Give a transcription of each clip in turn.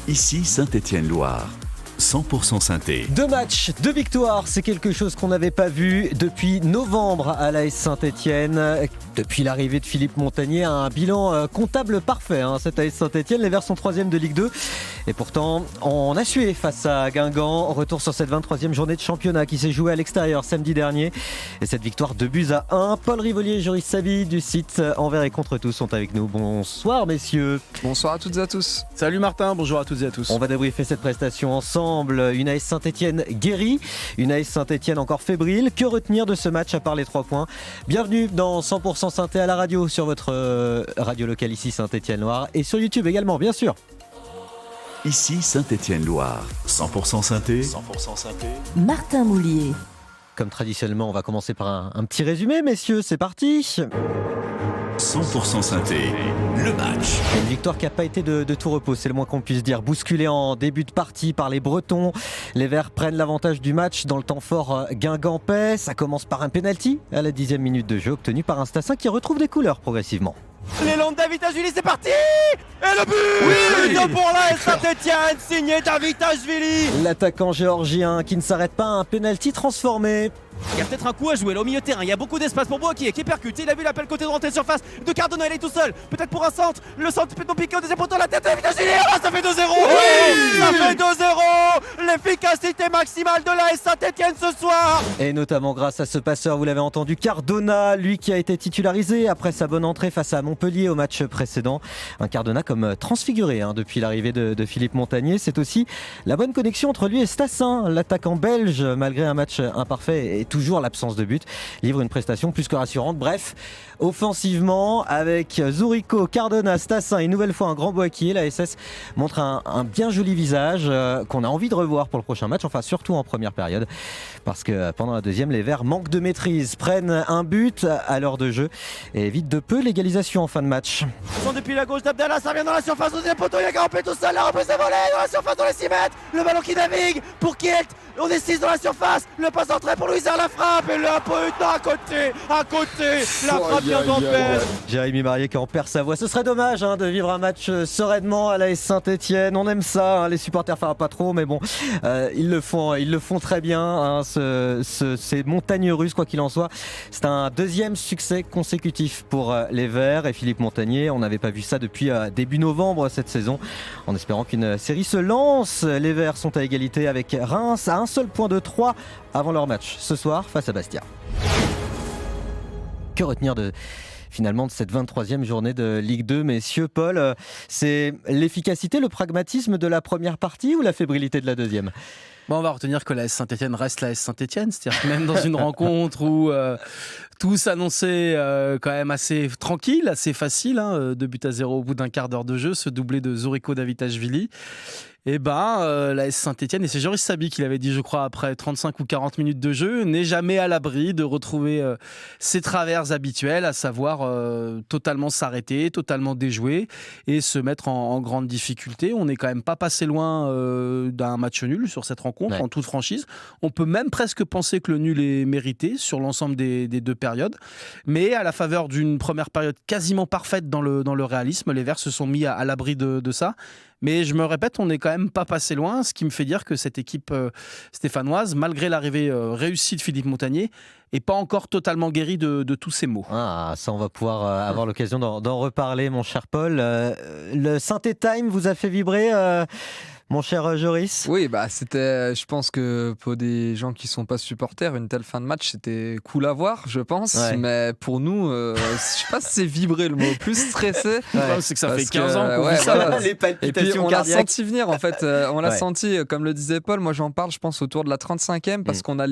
Ici Saint-Étienne-Loire, 100% synthé. 2 matchs, 2 victoires, c'est quelque chose qu'on n'avait pas vu depuis novembre à l'AS Saint-Étienne. Depuis l'arrivée de Philippe Montagnier, un bilan comptable parfait. Cet AS Saint-Étienne, les Verts sont 3e de Ligue 2. Et pourtant, on a sué face à Guingamp. Retour sur cette 23e journée de championnat qui s'est jouée à l'extérieur samedi dernier. Et cette victoire 2-1. Paul Rivolier et Joris Sabi du site Envers et contre tous sont avec nous. Bonsoir messieurs. Bonsoir à toutes et à tous. Salut Martin, bonjour à toutes et à tous. On va débriefer cette prestation ensemble. Une AS Saint-Étienne guérie, une AS Saint-Étienne encore fébrile. Que retenir de ce match à part les 3 points? Bienvenue dans 100% synthé à la radio sur votre radio locale ici Saint-Étienne-Loire et sur YouTube également bien sûr. Ici Saint-Étienne-Loire, 100% synthé. Martin Moulier. Comme traditionnellement, on va commencer par un petit résumé, messieurs, c'est parti. 100% synthé, le match. Une victoire qui n'a pas été de tout repos, c'est le moins qu'on puisse dire. Bousculée en début de partie par les Bretons, les Verts prennent l'avantage du match dans le temps fort guingampais. Ça commence par un penalty à la 10e minute de jeu obtenu par un Stassin qui retrouve des couleurs progressivement. L'élan de Davitashvili, c'est parti. Et le but de pour l'AS Saint-Étienne, signé Davitashvili. L'attaquant géorgien qui ne s'arrête pas à un penalty transformé. Il y a peut-être un coup à jouer là au milieu de terrain, il y a beaucoup d'espace pour Boakier qui percute, il a vu l'appel côté de rentrée de surface de Cardona, il est tout seul, peut-être pour un centre, le centre peut non piquer au deuxième poteau, la tête de Davitashvili, ça fait 2-0. Oui, ça fait 2-0. L'efficacité maximale de l'AS Saint-Étienne ce soir. Et notamment grâce à ce passeur, vous l'avez entendu, Cardona, lui qui a été titularisé après sa bonne entrée face à Montpellier au match précédent. Un Cardona comme transfiguré depuis l'arrivée de Philippe Montagnier. C'est aussi la bonne connexion entre lui et Stassin, l'attaquant belge, malgré un match imparfait et toujours l'absence de but, livre une prestation plus que rassurante. Bref, offensivement, avec Zourico, Cardona, Stassin et une nouvelle fois un grand Boakier, la SS montre un bien joli visage qu'on a envie de revoir pour le prochain match, enfin surtout en première période, parce que pendant la deuxième, les Verts manquent de maîtrise, prennent un but à l'heure de jeu et évitent de peu l'égalisation en fin de match. Depuis la gauche d'Abdallah, ça vient dans la surface, au deuxième poteau, il y a Garampé tout seul, la reprise est volée dans la surface, dans les 6 mètres, le ballon qui navigue pour Kielt, on est 6 dans la surface, le passe entrée pour Louisa, la frappe et le but à côté, la frappe bien d'Ampère. Jérémy Marié qui en perd sa voix. Ce serait dommage de vivre un match sereinement à l'AS Saint-Étienne. On aime ça, les supporters pas trop, mais bon, ils le font très bien. Ces montagnes russes, quoi qu'il en soit. C'est un deuxième succès consécutif pour les Verts et Philippe Montagnier. On n'avait pas vu ça depuis début novembre cette saison. En espérant qu'une série se lance, les Verts sont à égalité avec Reims à un seul point de 3 avant leur match ce soir face à Bastia. Que retenir finalement de cette 23e journée de Ligue 2, messieurs? Paul, c'est l'efficacité, le pragmatisme de la première partie ou la fébrilité de la deuxième? Bon, on va retenir que l'AS Saint-Étienne reste l'AS Saint-Étienne, c'est-à-dire que même dans une rencontre où tout s'annonçait quand même assez tranquille, assez facile, 2-0 au bout d'un quart d'heure de jeu, ce doublé de Zourico Davitashvili. Et l'AS Saint-Étienne, et c'est Joris Sabi qui l'avait dit, je crois, après 35 ou 40 minutes de jeu, n'est jamais à l'abri de retrouver ses travers habituels, à savoir totalement s'arrêter, totalement déjouer et se mettre en grande difficulté. On n'est quand même pas passé loin d'un match nul sur cette rencontre, en toute franchise. On peut même presque penser que le nul est mérité sur l'ensemble des 2 périodes. Mais à la faveur d'une première période quasiment parfaite dans le réalisme, les Verts se sont mis à l'abri de ça. Mais je me répète, on n'est quand même pas passé loin, ce qui me fait dire que cette équipe stéphanoise, malgré l'arrivée réussie de Philippe Montagnier, n'est pas encore totalement guérie de tous ces maux. Ah, ça on va pouvoir avoir l'occasion d'en reparler, mon cher Paul. Le Synthé Time vous a fait vibrer mon cher Joris? Oui, c'était, je pense que pour des gens qui sont pas supporters, une telle fin de match, c'était cool à voir, je pense. Ouais. Mais pour nous, je sais pas si c'est vibrer le mot, plus stressé. C'est que ça fait 15 ans qu'on vit ça. Voilà. Les palpitations et puis on cardiaques. l'a senti venir, en fait. On l'a senti, comme le disait Paul, moi j'en parle, je pense, autour de la 35e, parce qu'on a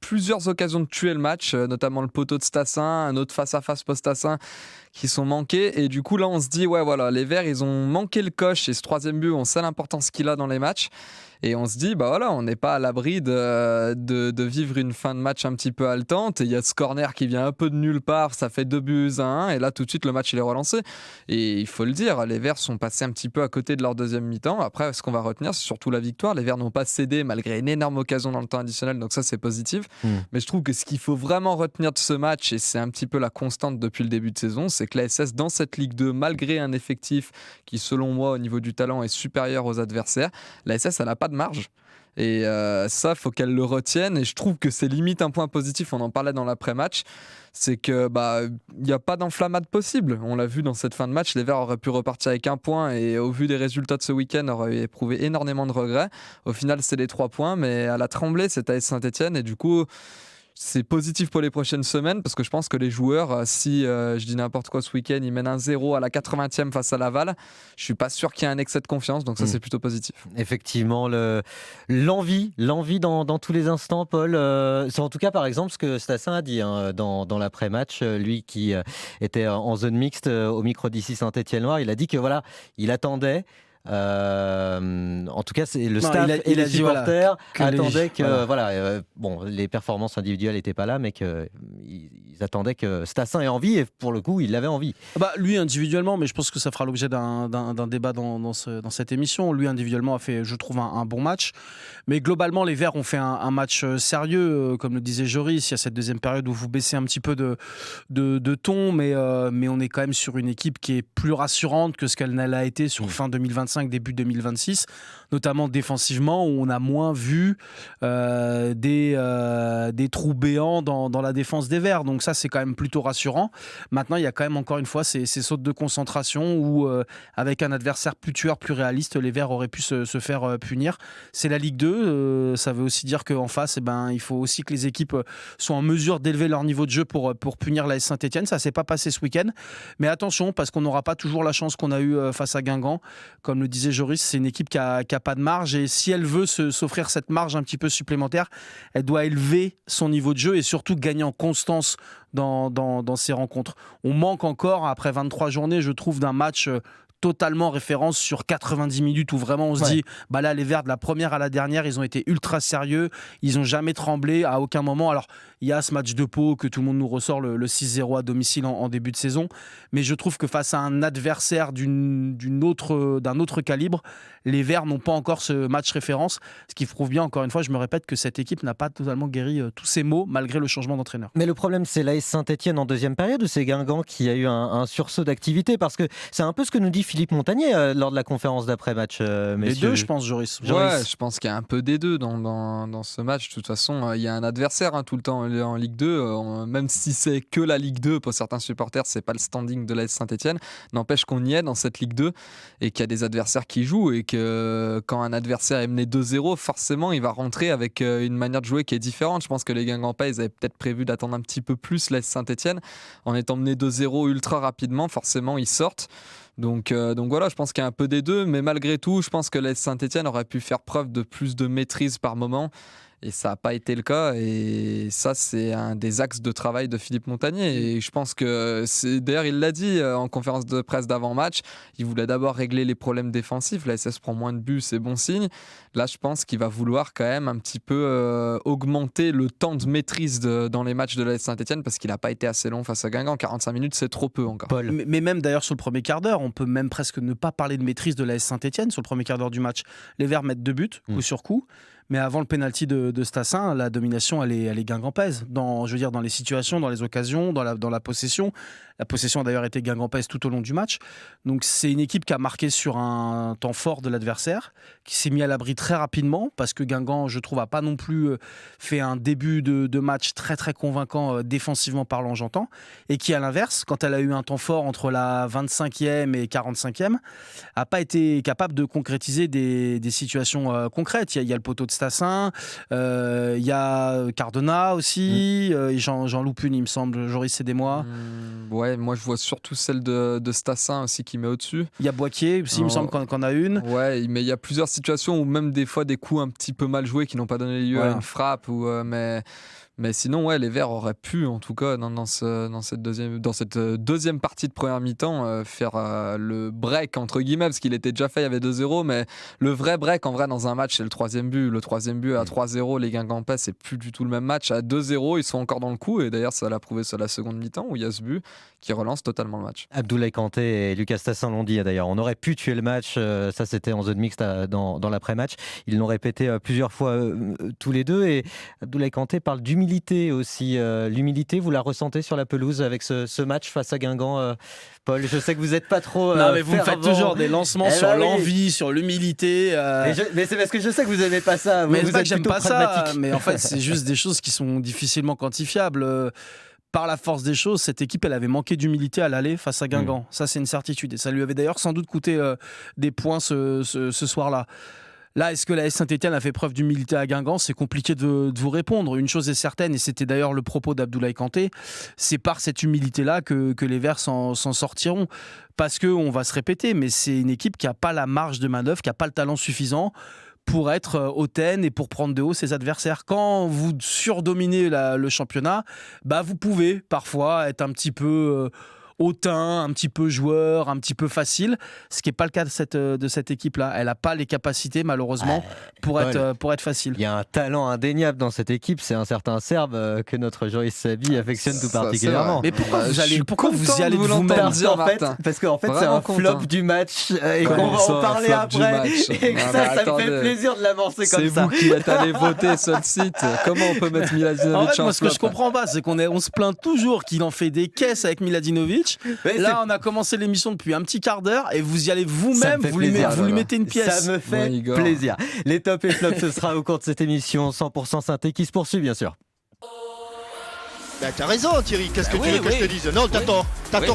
plusieurs occasions de tuer le match, notamment le poteau de Stassin, un autre face-à-face post-Stassin qui sont manqués. Et du coup, là, on se dit, les Verts, ils ont manqué le coche. Et ce 3e but, on sait l'importance qu'il a dans les matchs. Et on se dit, on n'est pas à l'abri de vivre une fin de match un petit peu haletante. Et il y a ce corner qui vient un peu de nulle part, ça fait 2-1. Et là, tout de suite, le match, il est relancé. Et il faut le dire, les Verts sont passés un petit peu à côté de leur deuxième mi-temps. Après, ce qu'on va retenir, c'est surtout la victoire. Les Verts n'ont pas cédé malgré une énorme occasion dans le temps additionnel. Donc ça, c'est positif. Mais je trouve que ce qu'il faut vraiment retenir de ce match, et c'est un petit peu la constante depuis le début de saison, c'est c'est que la SS dans cette Ligue 2, malgré un effectif qui selon moi au niveau du talent est supérieur aux adversaires, la SS elle n'a pas de marge. Et ça, faut qu'elle le retienne. Et je trouve que c'est limite un point positif. On en parlait dans l'après-match. C'est que il n'y a pas d'enflammade possible. On l'a vu dans cette fin de match. Les Verts auraient pu repartir avec 1 point et au vu des résultats de ce week-end, auraient éprouvé énormément de regrets. Au final, c'est les 3 points, mais à la tremblée, c'est AS Saint-Etienne. Et du coup, c'est positif pour les prochaines semaines parce que je pense que les joueurs, si je dis n'importe quoi ce week-end, ils mènent 1-0 à la 80e face à Laval, je suis pas sûr qu'il y ait un excès de confiance, donc ça c'est plutôt positif. Effectivement, l'envie dans tous les instants, Paul. C'est en tout cas par exemple ce que Stassin a dit dans l'après-match, lui qui était en zone mixte au micro d'ici Saint-Etienne-Loire, il a dit que voilà, il attendait. En tout cas, c'est le staff et les supporters attendaient que les performances individuelles n'étaient pas là, mais qu'ils attendaient que Stassin ait envie, et pour le coup, il avait envie. Lui individuellement, mais je pense que ça fera l'objet d'un débat dans cette émission. Lui individuellement a fait, je trouve, un bon match, mais globalement, les Verts ont fait un match sérieux, comme le disait Joris. Il y a cette deuxième période où vous baissez un petit peu de ton, mais on est quand même sur une équipe qui est plus rassurante que ce qu'elle n'a été sur fin 2025. Début 2026, notamment défensivement, où on a moins vu des trous béants dans la défense des Verts. Donc ça, c'est quand même plutôt rassurant. Maintenant, il y a quand même encore une fois ces sautes de concentration où, avec un adversaire plus tueur, plus réaliste, les Verts auraient pu se faire punir. C'est la Ligue 2. Ça veut aussi dire qu'en face, il faut aussi que les équipes soient en mesure d'élever leur niveau de jeu pour punir l'AS Saint-Etienne. Ça ne s'est pas passé ce week-end. Mais attention, parce qu'on n'aura pas toujours la chance qu'on a eue face à Guingamp. Comme le disait Joris, c'est une équipe qui a pas de marge, et si elle veut s'offrir cette marge un petit peu supplémentaire, elle doit élever son niveau de jeu et surtout gagner en constance dans ses rencontres. On manque encore, après 23 journées, je trouve, d'un match totalement référence sur 90 minutes où vraiment on se dit là, les Verts de la première à la dernière, ils ont été ultra sérieux, ils n'ont jamais tremblé à aucun moment. Alors il y a ce match de Pau que tout le monde nous ressort, le 6-0 à domicile en début de saison, mais je trouve que face à un adversaire d'un autre calibre, les Verts n'ont pas encore ce match référence, ce qui prouve bien, encore une fois, je me répète, que cette équipe n'a pas totalement guéri tous ses maux malgré le changement d'entraîneur. Mais le problème, c'est l'AS Saint-Etienne en deuxième période, ou c'est Guingamp qui a eu un sursaut d'activité? Parce que c'est un peu ce que nous dit Philippe Montagnier lors de la conférence d'après-match. Les deux, je pense, Joris. Ouais, je pense qu'il y a un peu des deux dans ce match. De toute façon, il y a un adversaire tout le temps en Ligue 2, même si c'est que la Ligue 2, pour certains supporters, c'est pas le standing de l'AS Saint-Etienne. N'empêche qu'on y est dans cette Ligue 2 et qu'il y a des adversaires qui jouent, et que quand un adversaire est mené 2-0, forcément, il va rentrer avec une manière de jouer qui est différente. Je pense que les Guingampais, ils avaient peut-être prévu d'attendre un petit peu plus l'AS Saint-Etienne. En étant mené 2-0 ultra rapidement, forcément, ils sortent. Donc voilà, je pense qu'il y a un peu des deux, mais malgré tout, je pense que l'AS Saint-Etienne aurait pu faire preuve de plus de maîtrise par moment, et ça n'a pas été le cas, et ça, c'est un des axes de travail de Philippe Montagnier, et je pense que d'ailleurs, il l'a dit en conférence de presse d'avant-match, il voulait d'abord régler les problèmes défensifs. La SS prend moins de buts, c'est bon signe. Là, je pense qu'il va vouloir quand même un petit peu augmenter le temps de maîtrise dans les matchs de l'AS Saint-Etienne, parce qu'il n'a pas été assez long face à Guingamp. 45 minutes, c'est trop peu encore. Paul. Mais même d'ailleurs sur le premier quart d'heure, on peut même presque ne pas parler de maîtrise de l'AS Saint-Etienne sur le premier quart d'heure du match. Les Verts mettent 2 buts, coup sur coup. Mais avant le pénalty de Stassin, la domination, elle est guingampaise. Dans les situations, dans les occasions, dans la possession. La possession a d'ailleurs été guingampaise tout au long du match. Donc c'est une équipe qui a marqué sur un temps fort de l'adversaire, qui s'est mis à l'abri très rapidement, parce que Guingamp, je trouve, n'a pas non plus fait un début de match très très convaincant défensivement parlant, j'entends. Et qui, à l'inverse, quand elle a eu un temps fort entre la 25e et 45e, n'a pas été capable de concrétiser des situations concrètes. Il y a le poteau de Stassin, il y a Cardona aussi, j'en loupe une, il me semble, Joris, aidez-moi. Ouais, moi je vois surtout celle de Stassin aussi qui met au-dessus. Il y a Boaquier aussi, il me semble qu'on a une. Ouais, mais il y a plusieurs situations où même des fois des coups un petit peu mal joués qui n'ont pas donné lieu à une frappe, mais sinon, les Verts auraient pu, en tout cas, dans cette deuxième partie de première mi-temps, faire le break, entre guillemets, parce qu'il était déjà fait, il y avait 2-0, mais le vrai break, en vrai, dans un match, c'est le troisième but. Le troisième but à 3-0, les Guingampais, c'est plus du tout le même match. À 2-0, ils sont encore dans le coup, et d'ailleurs, ça l'a prouvé sur la seconde mi-temps, où il y a ce but qui relance totalement le match. Abdoulaye Kanté et Lucas Stassin l'ont dit, d'ailleurs. On aurait pu tuer le match, ça c'était en zone mixte dans l'après-match. Ils l'ont répété plusieurs fois tous les deux, et Abdoulaye Kanté parle d'humilité l'humilité aussi. L'humilité, vous la ressentez sur la pelouse avec ce match face à Guingamp, Paul? Je sais que vous n'êtes pas trop. Non, mais vous me faites toujours des lancements sur l'envie, sur l'humilité. Mais c'est parce que je sais que vous n'aimez pas ça. Mais vous c'est pas êtes que j'aime plutôt pas pragmatique. ça. Mais en fait, c'est juste des choses qui sont difficilement quantifiables. Par la force des choses, cette équipe, elle avait manqué d'humilité à l'aller face à Guingamp. Ça, c'est une certitude. Et ça lui avait d'ailleurs sans doute coûté des points ce soir-là. Là, est-ce que la AS Saint-Etienne a fait preuve d'humilité à Guingamp? C'est compliqué de vous répondre. Une chose est certaine, et c'était d'ailleurs le propos d'Abdoulaye Kanté, c'est par cette humilité-là que les Verts s'en sortiront. Parce qu'on va se répéter, mais c'est une équipe qui n'a pas la marge de manœuvre, qui n'a pas le talent suffisant pour être hautaine et pour prendre de haut ses adversaires. Quand vous surdominez le championnat, vous pouvez parfois être un petit peu hautain, un petit peu joueur, un petit peu facile, ce qui n'est pas le cas de cette équipe-là. Elle n'a pas les capacités, malheureusement, pour être facile. Il y a un talent indéniable dans cette équipe, c'est un certain Serbe que notre Joris Sabi affectionne tout particulièrement. Mais pourquoi vous y allez de vous-même dire, parce qu'en fait, c'est un flop du match et qu'on va en parler après. Et que ça me fait plaisir de l'avancer comme ça. C'est vous qui êtes allé voter sur le site. Comment on peut mettre Miladinovic en fait, moi, ce que je comprends pas, c'est qu'on se plaint toujours qu'il en fait des caisses avec Miladinovic. Là, on a commencé l'émission depuis un petit quart d'heure et vous y allez vous-même, vous lui mettez une pièce. Ça me fait plaisir. Les tops et flops, ce sera au cours de cette émission 100% synthé qui se poursuit, bien sûr. T'as raison, Thierry, qu'est-ce que tu veux que je te dise? Non, t'as tort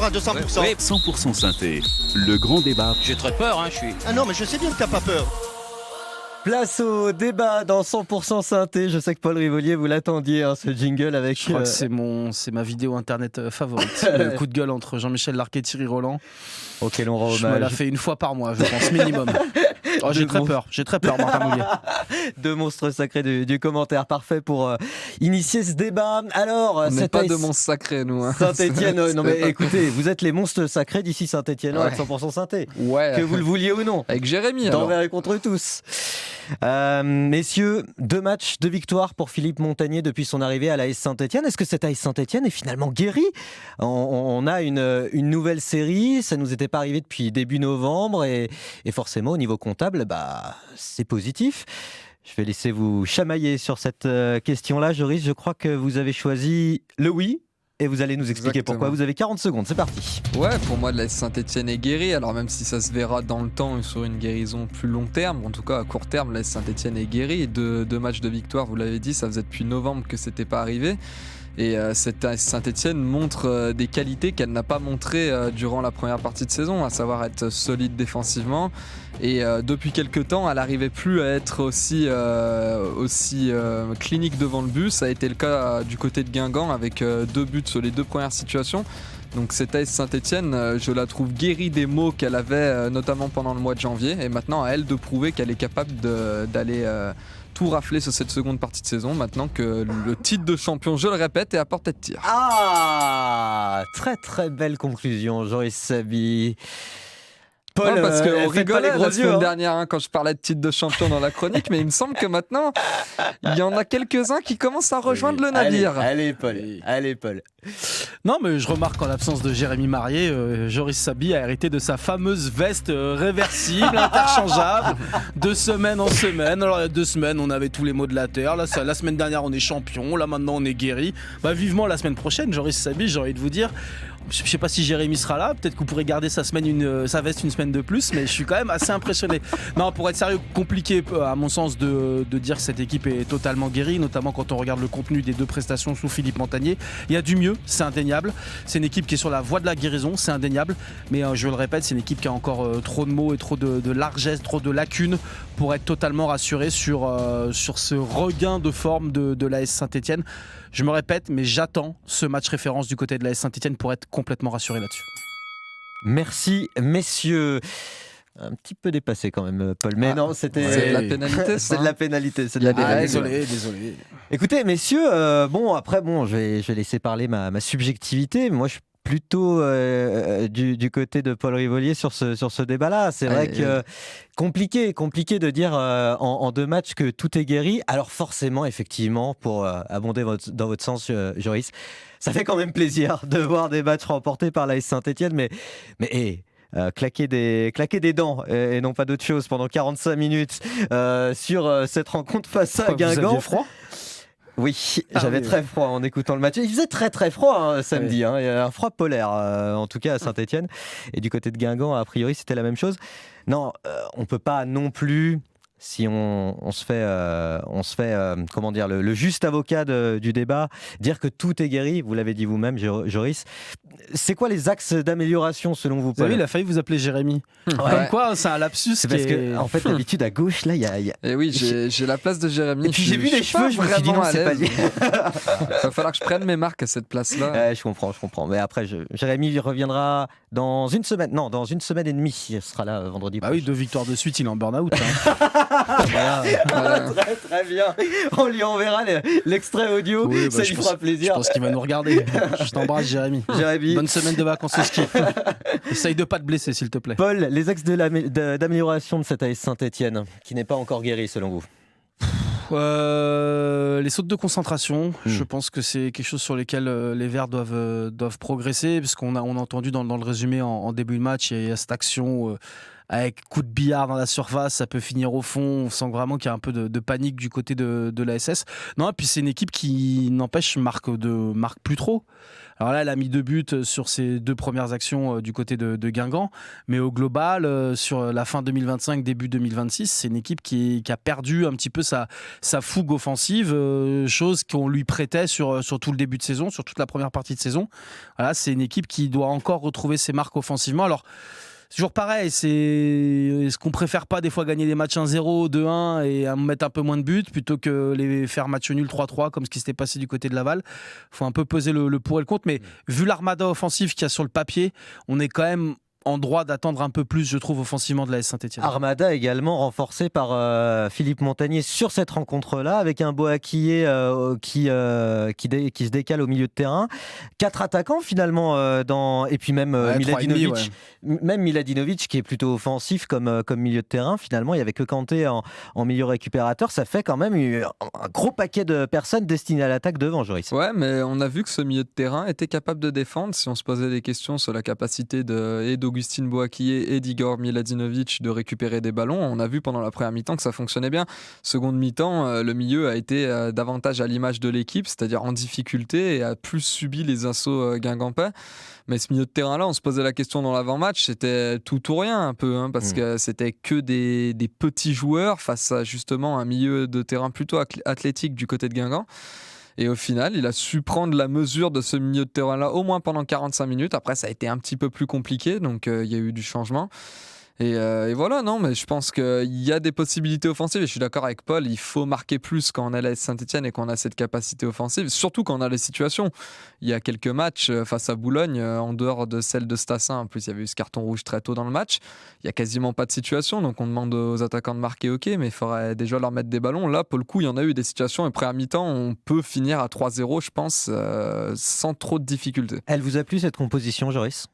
à 200%. 100% synthé, le grand débat. J'ai très peur, je suis. Ah non, mais je sais bien que t'as pas peur. Place au débat dans 100% synthé. Je sais que Paul Rivolier, vous l'attendiez, ce jingle avec. Je crois que c'est ma vidéo internet favorite. Le coup de gueule entre Jean-Michel Larquet et Thierry Roland. Auquel on rend hommage. Je me la fais une fois par mois, je pense, minimum. J'ai très peur, Martin Moulier. Deux monstres sacrés du commentaire, parfait pour initier ce débat. Alors, on n'est pas de monstres sacrés, nous. Saint-Etienne, non mais écoutez, vous êtes les monstres sacrés d'ici Saint-Etienne avec 100% synthé. Ouais. Que vous le vouliez ou non. Avec Jérémy. D'envers et contre tous. Messieurs, 2 matchs, 2 victoires pour Philippe Montagnier depuis son arrivée à l'AS Saint-Etienne. Est-ce que cette AS Saint-Etienne est finalement guérie? On a une nouvelle série, ça nous était pas arrivé depuis début novembre et forcément au niveau comptable, c'est positif. Je vais laisser vous chamailler sur cette question-là, Joris. Je crois que vous avez choisi le oui. Et vous allez nous expliquer pourquoi. Vous avez 40 secondes, c'est parti. Ouais, pour moi, la Saint-Etienne est guérie. Alors même si ça se verra dans le temps sur une guérison plus long terme, en tout cas à court terme, la Saint-Etienne est guérie. 2 matchs de victoire, vous l'avez dit, ça faisait depuis novembre que c'était pas arrivé. Et cette Saint-Etienne montre des qualités qu'elle n'a pas montrées durant la première partie de saison, à savoir être solide défensivement. Et depuis quelques temps, elle n'arrivait plus à être aussi clinique devant le but. Ça a été le cas du côté de Guingamp avec 2 buts sur les 2 premières situations. Donc cette AS Saint-Etienne, je la trouve guérie des maux qu'elle avait notamment pendant le mois de janvier. Et maintenant, à elle de prouver qu'elle est capable d'aller tout rafler sur cette seconde partie de saison, maintenant que le titre de champion, je le répète, est à portée de tir. Ah, très très belle conclusion, Joris Sabi. Paul, non, parce qu'on rigolait la semaine dernière dernière quand je parlais de titre de champion dans la chronique, mais il me semble que maintenant, il y en a quelques-uns qui commencent à rejoindre le navire. Allez, Paul. Non, mais je remarque qu'en l'absence de Jérémy Marié, Joris Sabi a hérité de sa fameuse veste réversible, interchangeable, de semaine en semaine. Alors, il y a 2 semaines, on avait tous les maux de la terre. Là, la semaine dernière, on est champion. Là, maintenant, on est guéri. Vivement la semaine prochaine, Joris Sabi, j'ai envie de vous dire. Je ne sais pas si Jérémy sera là, peut-être que vous pourrez garder sa veste une semaine de plus, mais je suis quand même assez impressionné. Non, pour être sérieux, compliqué à mon sens de dire que cette équipe est totalement guérie, notamment quand on regarde le contenu des 2 prestations sous Philippe Montagnier. Il y a du mieux, c'est indéniable. C'est une équipe qui est sur la voie de la guérison, c'est indéniable. Mais je le répète, c'est une équipe qui a encore trop de mots et trop de largesse, trop de lacunes pour être totalement rassuré sur ce regain de forme de l'AS Saint-Etienne. Je me répète, mais j'attends ce match référence du côté de l'AS Saint-Etienne pour être complètement rassuré là-dessus. Merci, messieurs. Un petit peu dépassé quand même, Paul. Mais non, c'était. C'est de la pénalité, ça. C'est de la pénalité. Désolé. Écoutez, messieurs, je vais laisser parler ma subjectivité. Moi, je suis plutôt du côté de Paul Rivolier sur ce débat-là. C'est vrai que compliqué de dire en 2 matchs que tout est guéri. Alors forcément, effectivement, pour abonder dans votre sens, Joris, ça fait quand même plaisir de voir des matchs remportés par l'AS Saint-Etienne, mais claquer des dents et non pas d'autre chose pendant 45 minutes sur cette rencontre face à Guingamp. Vous aviez froid ? Oui, j'avais très froid en écoutant le match. Il faisait très très froid samedi. Il y a un froid polaire, en tout cas à Saint-Etienne. Et du côté de Guingamp, a priori, c'était la même chose. Non, on ne peut pas non plus... Si on se fait comment dire, le juste avocat du débat, dire que tout est guéri, vous l'avez dit vous-même, Joris. C'est quoi les axes d'amélioration selon vous, Paul ? Vous savez, il a failli vous appeler Jérémy. Comme quoi, c'est un lapsus. C'est parce que, en fait, d'habitude, à gauche, là, il y a... Et oui, j'ai la place de Jérémy. Et puis j'ai vu les cheveux, je me suis dit non, c'est pas lui. Il va falloir que je prenne mes marques à cette place-là. Je comprends. Mais après, Jérémy reviendra dans une semaine. Non, dans une semaine et demie. Il sera là vendredi prochain. Oui, 2 victoires de suite, il est en burn-out. Très bien. On lui enverra l'extrait audio. Oui, ça lui fera plaisir. Je pense qu'il va nous regarder. Je t'embrasse, Jérémy. Bonne semaine de vacances au ski. Essaye de pas te blesser, s'il te plaît. Paul, les axes d'amélioration de cette AS Saint-Etienne, qui n'est pas encore guéri selon vous ? Les sautes de concentration, je pense que c'est quelque chose sur lequel les Verts doivent progresser, parce qu'on a entendu dans le résumé en début de match, il y a cette action avec coup de billard dans la surface, ça peut finir au fond, on sent vraiment qu'il y a un peu de panique du côté de la SS. Non, et puis c'est une équipe qui, n'empêche, marque plus trop. Alors là, elle a mis 2 buts sur ses 2 premières actions du côté de Guingamp, mais au global, sur la fin 2025, début 2026, c'est une équipe qui a perdu un petit peu sa fougue offensive, chose qu'on lui prêtait sur tout le début de saison, sur toute la première partie de saison. Voilà, c'est une équipe qui doit encore retrouver ses marques offensivement. Alors, c'est toujours pareil, est-ce qu'on préfère pas des fois gagner des matchs 1-0, 2-1 et mettre un peu moins de buts plutôt que les faire match nul 3-3 comme ce qui s'était passé du côté de Laval. Il faut un peu peser le pour et le contre, mais vu l'armada offensive qu'il y a sur le papier, on est quand même en droit d'attendre un peu plus, je trouve, offensivement de l'AS Saint-Etienne. Armada également renforcé par Philippe Montagnier sur cette rencontre-là, avec un Boakye qui se décale au milieu de terrain. 4 attaquants finalement, et puis même Miladinovic. Même Miladinovic qui est plutôt offensif comme milieu de terrain. Finalement, il n'y avait que Kanté en milieu récupérateur. Ça fait quand même un gros paquet de personnes destinées à l'attaque devant, Joris. Ouais, mais on a vu que ce milieu de terrain était capable de défendre. Si on se posait des questions sur la capacité d'Augustin Boakye et d'Igor Miladinovic de récupérer des ballons, on a vu pendant la première mi-temps que ça fonctionnait bien. Seconde mi-temps, le milieu a été davantage à l'image de l'équipe, c'est-à-dire en difficulté et a plus subi les assauts guingampais. Mais ce milieu de terrain-là, on se posait la question dans l'avant-match, c'était tout ou rien un peu, parce que c'était que des petits joueurs face à justement un milieu de terrain plutôt athlétique du côté de Guingamp. Et au final, il a su prendre la mesure de ce milieu de terrain-là, au moins pendant 45 minutes. Après, ça a été un petit peu plus compliqué, donc il y a eu du changement. Et voilà, non, mais je pense qu'il y a des possibilités offensives et je suis d'accord avec Paul, il faut marquer plus quand on est à Saint-Etienne et qu'on a cette capacité offensive, surtout quand on a les situations. Il y a quelques matchs face à Boulogne, en dehors de celle de Stassin, en plus il y avait eu ce carton rouge très tôt dans le match, il n'y a quasiment pas de situation, donc on demande aux attaquants de marquer, ok, mais il faudrait déjà leur mettre des ballons. Là, pour le coup, il y en a eu des situations et première mi-temps, on peut finir à 3-0, je pense, sans trop de difficultés. Elle vous a plu cette composition, Joris ?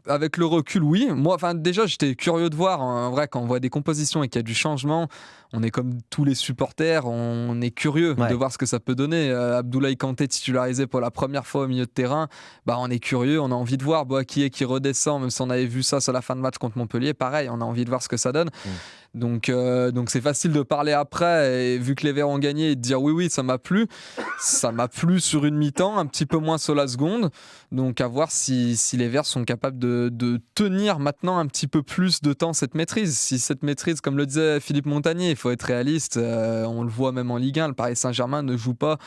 Avec le recul, oui. Moi, déjà, j'étais curieux de voir. En vrai, quand on voit des compositions et qu'il y a du changement, on est comme tous les supporters, on est curieux de voir ce que ça peut donner. Abdoulaye Kanté titularisé pour la première fois au milieu de terrain, on est curieux, on a envie de voir Boakye qui redescend, même si on avait vu ça sur la fin de match contre Montpellier. Pareil, on a envie de voir ce que ça donne. Donc c'est facile de parler après, et vu que les Verts ont gagné, et de dire oui, ça m'a plu. Ça m'a plu sur une mi-temps, un petit peu moins sur la seconde. Donc à voir si les Verts sont capables de tenir maintenant un petit peu plus de temps cette maîtrise. Si cette maîtrise, comme le disait Philippe Montagnier, il faut être réaliste, on le voit même en Ligue 1, le Paris Saint-Germain ne joue pas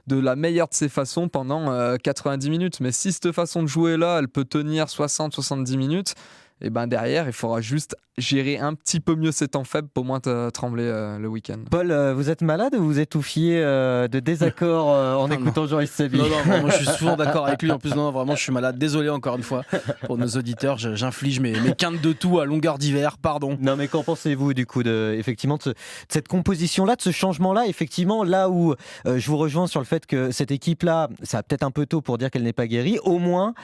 de la meilleure de ses façons pendant 90 minutes. Mais si cette façon de jouer là, elle peut tenir 60-70 minutes, et derrière, il faudra juste gérer un petit peu mieux ces temps faibles pour moins trembler le week-end. Paul, vous êtes malade ou vous étouffiez de désaccord en écoutant Joris Saby ? Non, vraiment, je suis souvent d'accord avec lui. En plus, non, vraiment, je suis malade. Désolé encore une fois pour nos auditeurs. J'inflige mes quintes de tout à longueur d'hiver. Pardon. Non, mais qu'en pensez-vous du coup effectivement, de cette composition-là, de ce changement-là ? Effectivement, là où je vous rejoins sur le fait que cette équipe-là, ça va peut-être un peu tôt pour dire qu'elle n'est pas guérie. Au moins,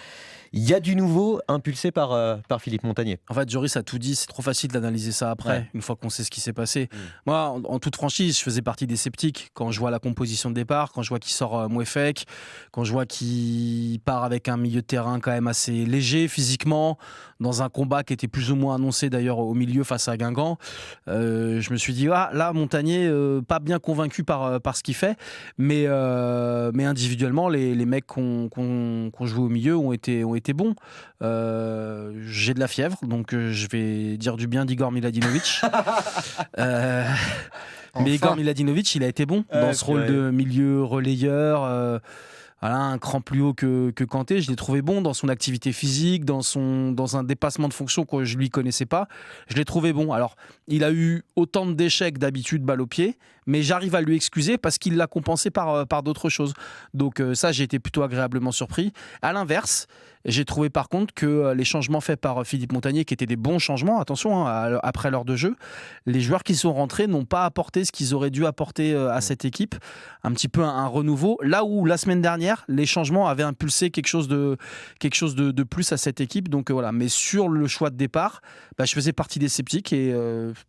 il y a du nouveau impulsé par Philippe Montagnier. Montagnier. En fait, Joris a tout dit, c'est trop facile d'analyser ça après, une fois qu'on sait ce qui s'est passé. Moi, en toute franchise, je faisais partie des sceptiques quand je vois la composition de départ, quand je vois qu'il sort Mouefek, quand je vois qu'il part avec un milieu de terrain quand même assez léger physiquement, dans un combat qui était plus ou moins annoncé d'ailleurs au milieu face à Guingamp. Je me suis dit, là, Montagnier, pas bien convaincu par ce qu'il fait, mais individuellement, les mecs qu'on joué au milieu ont été bons. J'ai de la fièvre, donc je vais dire du bien d'Igor Miladinovic. Mais Igor Miladinovic, il a été bon dans ce rôle de milieu relayeur. Un cran plus haut que Kanté. Je l'ai trouvé bon dans son activité physique, dans un dépassement de fonction que je lui connaissais pas. Je l'ai trouvé bon. Alors, il a eu autant d'échecs d'habitude, balle au pied, mais j'arrive à lui excuser parce qu'il l'a compensé par d'autres choses. Donc ça, j'ai été plutôt agréablement surpris. À l'inverse, j'ai trouvé par contre que les changements faits par Philippe Montagnier, qui étaient des bons changements, attention, après l'heure de jeu, les joueurs qui sont rentrés n'ont pas apporté ce qu'ils auraient dû apporter à cette équipe. Un petit peu un renouveau. Là où la semaine dernière, les changements avaient impulsé quelque chose de plus à cette équipe. Donc voilà. Mais sur le choix de départ, je faisais partie des sceptiques et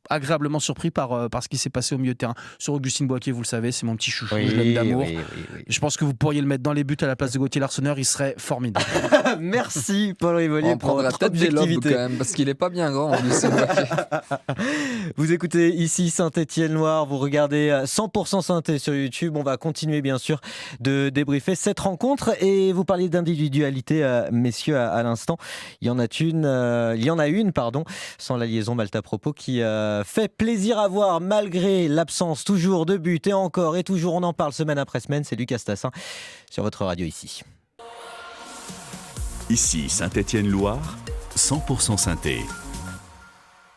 agréablement surpris par ce qui s'est passé au milieu de terrain. Sur Augustin Boaké, vous le savez, c'est mon petit chouchou, je l'aime d'amour. Oui. Je pense que vous pourriez le mettre dans les buts à la place de Gauthier Larsonneur, il serait formidable. Merci Paul Rivolier pour votre peut-être des lobes objectivité. quand même, parce qu'il est pas bien grand. Vous écoutez ici Saint-Étienne-Loire, vous regardez 100% Synthé sur YouTube. On va continuer bien sûr de débriefer cette rencontre et vous parliez d'individualité, messieurs, à l'instant. Il y en a une, sans la liaison Malta-Propos, qui fait plaisir à voir malgré l'absence toujours de but et encore et toujours on en parle semaine après semaine. C'est Lucas Tassin sur votre radio ici. Ici Saint-Étienne-Loire, 100% Synthé.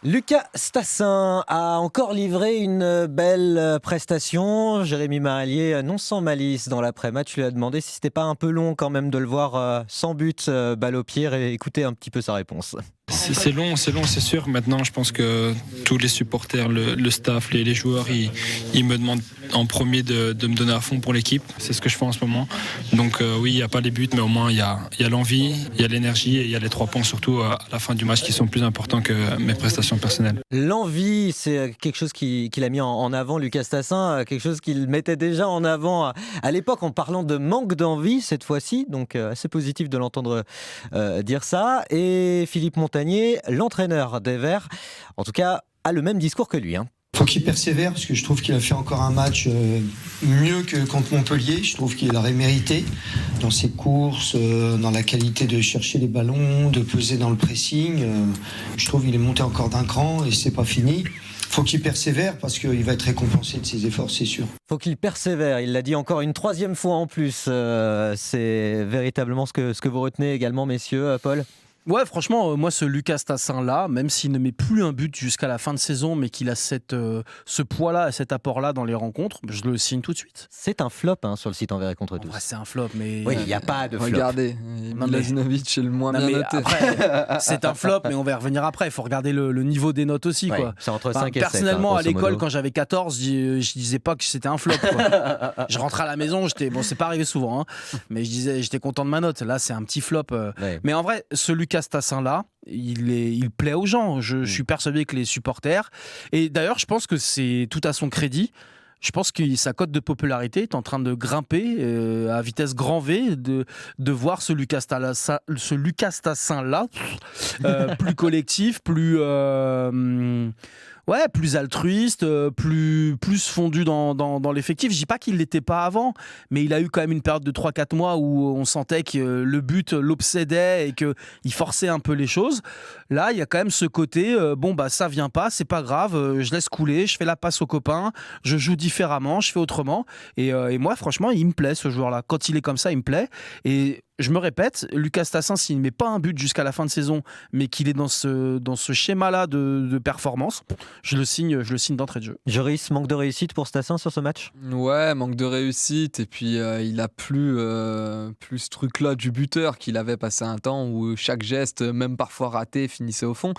Lucas Stassin a encore livré une belle prestation. Jérémy Marallier, non sans malice dans l'après-match, lui a demandé si c'était pas un peu long quand même de le voir sans but, balle au pied, et écouter un petit peu sa réponse. C'est long, c'est sûr. Maintenant, je pense que tous les supporters, le staff, les joueurs, ils me demandent en premier de me donner à fond pour l'équipe. C'est ce que je fais en ce moment. Donc oui, il n'y a pas les buts, mais au moins il y a l'envie, il y a l'énergie et il y a les 3 points surtout à la fin du match qui sont plus importants que mes prestations personnelles. L'envie, c'est quelque chose qu'il a mis en avant, Lucas Tassin, quelque chose qu'il mettait déjà en avant à l'époque en parlant de manque d'envie cette fois-ci. Donc assez positif de l'entendre dire ça. Et Philippe Montagnier, l'entraîneur des Verts, en tout cas, a le même discours que lui. Faut qu'il persévère parce que je trouve qu'il a fait encore un match mieux que contre Montpellier. Je trouve qu'il aurait mérité dans ses courses, dans la qualité de chercher les ballons, de peser dans le pressing. Je trouve qu'il est monté encore d'un cran et c'est pas fini. Faut qu'il persévère parce qu'il va être récompensé de ses efforts, c'est sûr. Faut qu'il persévère, il l'a dit encore une 3e fois en plus. C'est véritablement ce que vous retenez également, messieurs. Paul ? Ouais, franchement, moi, ce Lucas Tassin-là, même s'il ne met plus un but jusqu'à la fin de saison, mais qu'il a ce poids-là et cet apport-là dans les rencontres, je le signe tout de suite. C'est un flop sur le site Envers et contre tous. Ouais, c'est un flop, mais... Oui, il n'y a pas de flop. Regardez, Miladinovic est le moins bien noté. Après, c'est un flop, mais on va y revenir après. Il faut regarder le niveau des notes aussi. Quoi. C'est entre 5 et 7. Personnellement, à l'école, quand j'avais 14, je disais pas que c'était un flop. Quoi. Je rentrais à la maison, c'est pas arrivé souvent, mais j'étais content de ma note. Là, c'est un petit flop. Mais en vrai, ce Lucas Tassin-là, il plaît aux gens. Je suis persuadé que les supporters, et d'ailleurs je pense que c'est tout à son crédit, je pense que sa cote de popularité est en train de grimper à vitesse grand V, de voir ce Lucas Tassin-là plus collectif, plus altruiste, plus fondu dans l'effectif. Je dis pas qu'il l'était pas avant, mais il a eu quand même une période de 3-4 mois où on sentait que le but l'obsédait et qu'il forçait un peu les choses. Là, il y a quand même ce côté, ça vient pas, c'est pas grave, je laisse couler, je fais la passe aux copains, je joue différemment, je fais autrement. Et moi, franchement, il me plaît ce joueur-là. Quand il est comme ça, il me plaît. Et je me répète, Lucas Tassin, s'il ne met pas un but jusqu'à la fin de saison, mais qu'il est dans ce schéma-là de performance, je le signe d'entrée de jeu. Joris, manque de réussite pour Tassin sur ce match ? Ouais, manque de réussite. Et puis, il a plus ce truc-là du buteur qu'il avait passé un temps où chaque geste, même parfois raté, finissait au fond.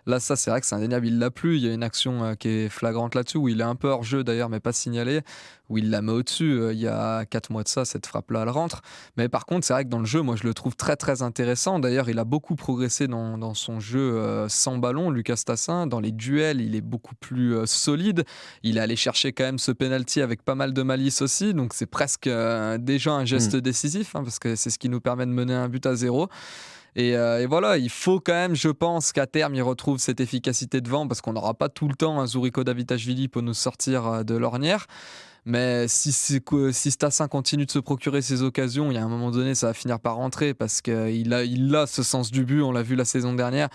Là, ça, c'est vrai que c'est indéniable. Il l'a plus. Il y a une action qui est flagrante là-dessus, où il est un peu hors jeu d'ailleurs, mais pas signalé, où il la met au-dessus. Il y a 4 mois de ça, cette frappe-là, elle rentre. Mais par contre, c'est vrai que dans le jeu, moi, je le trouve très, très intéressant. D'ailleurs, il a beaucoup progressé dans son jeu sans ballon, Lucas Tassin. Dans les duels, il est beaucoup plus solide. Il est allé chercher quand même ce penalty avec pas mal de malice aussi. Donc, c'est presque déjà un geste décisif, parce que c'est ce qui nous permet de mener un but à 0. Et voilà, il faut quand même, je pense, qu'à terme, il retrouve cette efficacité devant, parce qu'on n'aura pas tout le temps un Zuriko Davitashvili pour nous sortir de l'ornière. Mais si Stassin continue de se procurer ces occasions, il y a un moment donné, ça va finir par rentrer, parce qu'il a ce sens du but, on l'a vu la saison dernière.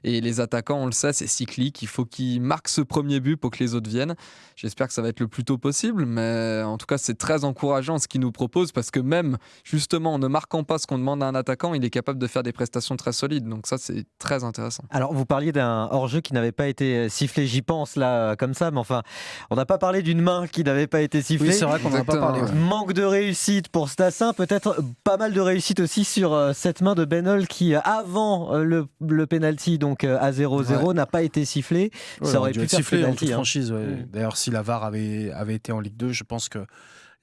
Et les attaquants, on le sait, c'est cyclique. Il faut qu'ils marquent ce premier but pour que les autres viennent. J'espère que ça va être le plus tôt possible, mais en tout cas, c'est très encourageant ce qu'il nous propose, parce que même, justement, en ne marquant pas ce qu'on demande à un attaquant, il est capable de faire des prestations très solides. Donc ça, c'est très intéressant. Alors, vous parliez d'un hors-jeu qui n'avait pas été sifflé, j'y pense là, comme ça, mais enfin, on n'a pas parlé d'une main qui n'avait pas été sifflée. Oui, c'est vrai qu'on n'en a pas parlé. Ouais. Manque de réussite pour Stassin, peut-être pas mal de réussite aussi sur cette main de Ben Hol qui, avant le penalty, donc à 0-0, n'a pas été sifflé. Ouais, ça aurait pu faire siffler penalty, en toute franchise. Ouais. D'ailleurs, si la VAR avait été en Ligue 2, je pense que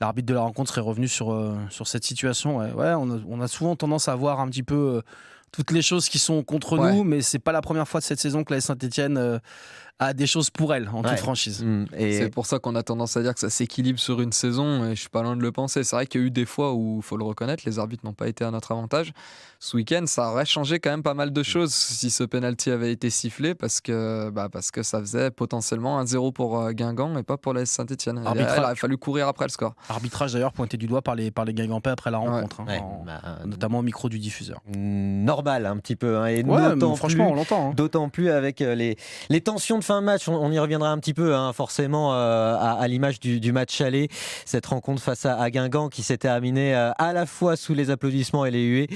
l'arbitre de la rencontre serait revenu sur cette situation. Ouais, on a souvent tendance à voir un petit peu toutes les choses qui sont contre nous, mais c'est pas la première fois de cette saison que la Saint-Etienne a des choses pour elle, en toute franchise. Et c'est pour ça qu'on a tendance à dire que ça s'équilibre sur une saison, et je suis pas loin de le penser. C'est vrai qu'il y a eu des fois où, il faut le reconnaître, les arbitres n'ont pas été à notre avantage. Ce week-end, ça aurait changé quand même pas mal de choses si ce penalty avait été sifflé, parce que ça faisait potentiellement un 0 pour Guingamp et pas pour la Saint-Etienne. Il aurait fallu courir après le score. Arbitrage d'ailleurs pointé du doigt par les Guingampais après la rencontre, notamment au micro du diffuseur. Normal un petit peu, et franchement on l'entend. D'autant plus avec les tensions de fin de match, on y reviendra un petit peu, forcément à l'image du match aller, cette rencontre face à Guingamp qui s'est terminée à la fois sous les applaudissements et les huées.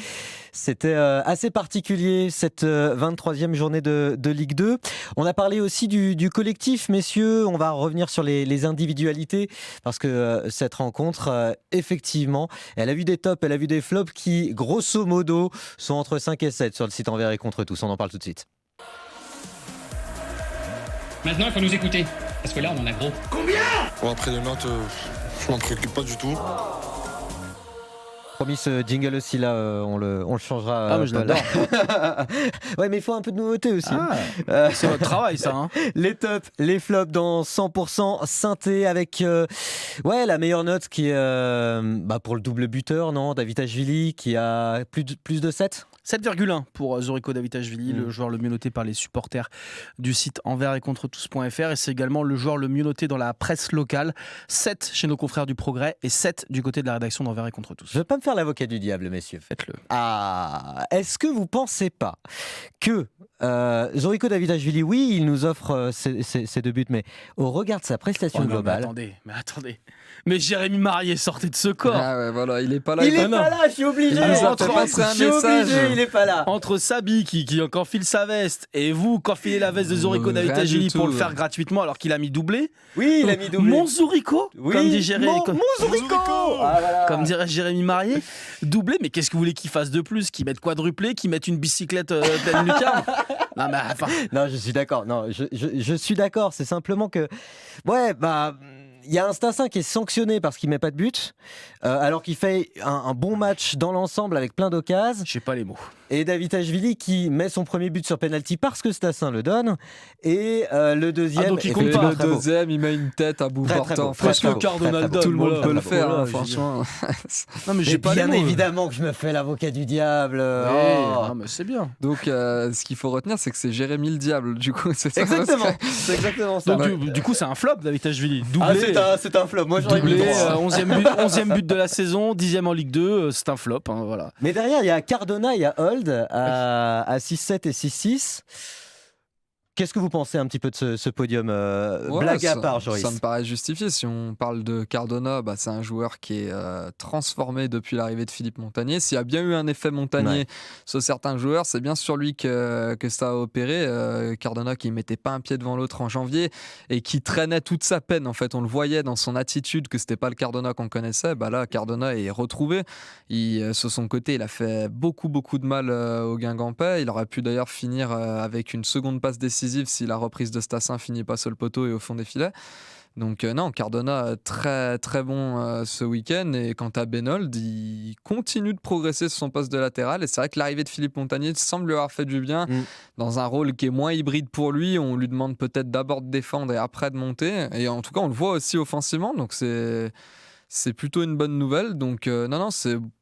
C'était assez particulier cette 23e journée de Ligue 2. On a parlé aussi du collectif, messieurs. On va revenir sur les individualités, parce que cette rencontre, effectivement, elle a vu des tops, elle a vu des flops qui, grosso modo, sont entre 5 et 7 sur le site Envers et contre tous. On en parle tout de suite. Maintenant, il faut nous écouter, parce que là, on en a gros. Combien ? Bon, après les notes, je m'en préoccupe pas du tout. Promis, ce jingle aussi, là, on le changera. Ah, mais je l'adore. Ouais, mais il faut un peu de nouveauté aussi. C'est votre travail, ça. Les tops, les flops dans 100% synthé, avec la meilleure note qui est pour le double buteur, non, Davitashvili, qui a plus de 7 7,1 pour Zuriko Davitashvili, le joueur le mieux noté par les supporters du site envers et contre tous.fr, et c'est également le joueur le mieux noté dans la presse locale. 7 chez nos confrères du Progrès et 7 du côté de la rédaction d'Envers et contre tous. Je ne veux pas me faire l'avocat du diable, messieurs. Faites-le. Est-ce que vous ne pensez pas que Zuriko Davitashvili, oui, il nous offre ses 2 buts, mais au regard de sa prestation globale... Mais attendez. Mais Jérémy Marié, sortez de ce corps. Ah ouais, voilà, il est pas là. Il est pas là, je suis obligé. Il est pas là. Entre Sabi qui enfile sa veste et vous qui enfilez la veste de Zuriko Davitashvili pour le faire gratuitement alors qu'il a mis doublé. Oui, il a mis doublé. Mon Zuriko, comme dit Jérémy. Mon Zuriko. Comme dirait Jérémy Marié, doublé. Mais qu'est-ce que vous voulez qu'il fasse de plus? Qu'il mette quadruplé, qu'il mette une bicyclette pleine lucarne? Non, mais enfin. Non, je suis d'accord. Non, je suis d'accord. C'est simplement que, il y a un Stassin qui est sanctionné parce qu'il met pas de but, alors qu'il fait un bon match dans l'ensemble avec plein d'occasions. Je sais pas les mots. Et Davitashvili qui met son premier but sur penalty parce que Stassin le donne. Et le deuxième. Donc il compte pas. Le deuxième, il met une tête à bout portant. Presque le Cardinal Tout le monde peut le faire, franchement. Non, mais j'ai pas bien évidemment que je me fais l'avocat du diable. Non, mais c'est bien. Donc, ce qu'il faut retenir, c'est que c'est Jérémy le diable. Du coup, c'est ça. Exactement. C'est exactement ça. Donc, du coup, c'est un flop, Davitashvili. Doublé. C'est un flop. Moi, j'aurais doublé. 11e but de la saison, 10e en Ligue 2. C'est un flop. Voilà. Mais derrière, il y a Cardona, il y a Old à 6-7 et 6-6. Qu'est-ce que vous pensez un petit peu de ce podium, blague à part, Joris? Ça me paraît justifié. Si on parle de Cardona, c'est un joueur qui est transformé depuis l'arrivée de Philippe Montagnier. S'il y a bien eu un effet Montagnier sur certains joueurs, c'est bien sur lui que ça a opéré. Cardona qui ne mettait pas un pied devant l'autre en janvier et qui traînait toute sa peine. En fait, on le voyait dans son attitude que ce n'était pas le Cardona qu'on connaissait. Là, Cardona est retrouvé. Sur son côté, il a fait beaucoup de mal aux Guingampais. Il aurait pu d'ailleurs finir avec une seconde passe décisive décisive si la reprise de Stassin finit pas sur le poteau et au fond des filets. Donc non, Cardona très très bon ce week-end, et quant à Benold, il continue de progresser sur son poste de latéral, et c'est vrai que l'arrivée de Philippe Montagnier semble lui avoir fait du bien dans un rôle qui est moins hybride pour lui. On lui demande peut-être d'abord de défendre et après de monter, et en tout cas on le voit aussi offensivement, donc c'est plutôt une bonne nouvelle. Donc non,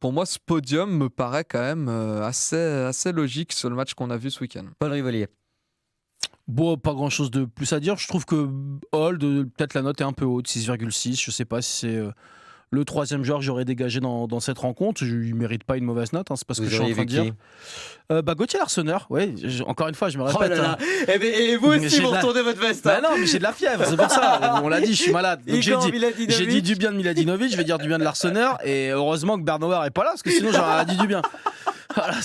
pour moi ce podium me paraît quand même assez logique sur le match qu'on a vu ce week-end. Paul Rivolier. Bon, pas grand chose de plus à dire. Je trouve que Hold, peut-être la note est un peu haute, 6,6. Je sais pas si c'est le troisième joueur que j'aurais dégagé dans cette rencontre. Il mérite pas une mauvaise note, c'est pas ce que je suis en train de dire. Gauthier Larsonneur, encore une fois, je me répète. Oh là là. Et vous aussi, vous retournez votre veste. Non, mais j'ai de la fièvre, c'est pour ça. On l'a dit, je suis malade. Donc j'ai dit du bien de Miladinovic, je vais dire du bien de Larsonneur, et heureusement que Bernauer est pas là, parce que sinon j'aurais dit du bien. Voilà,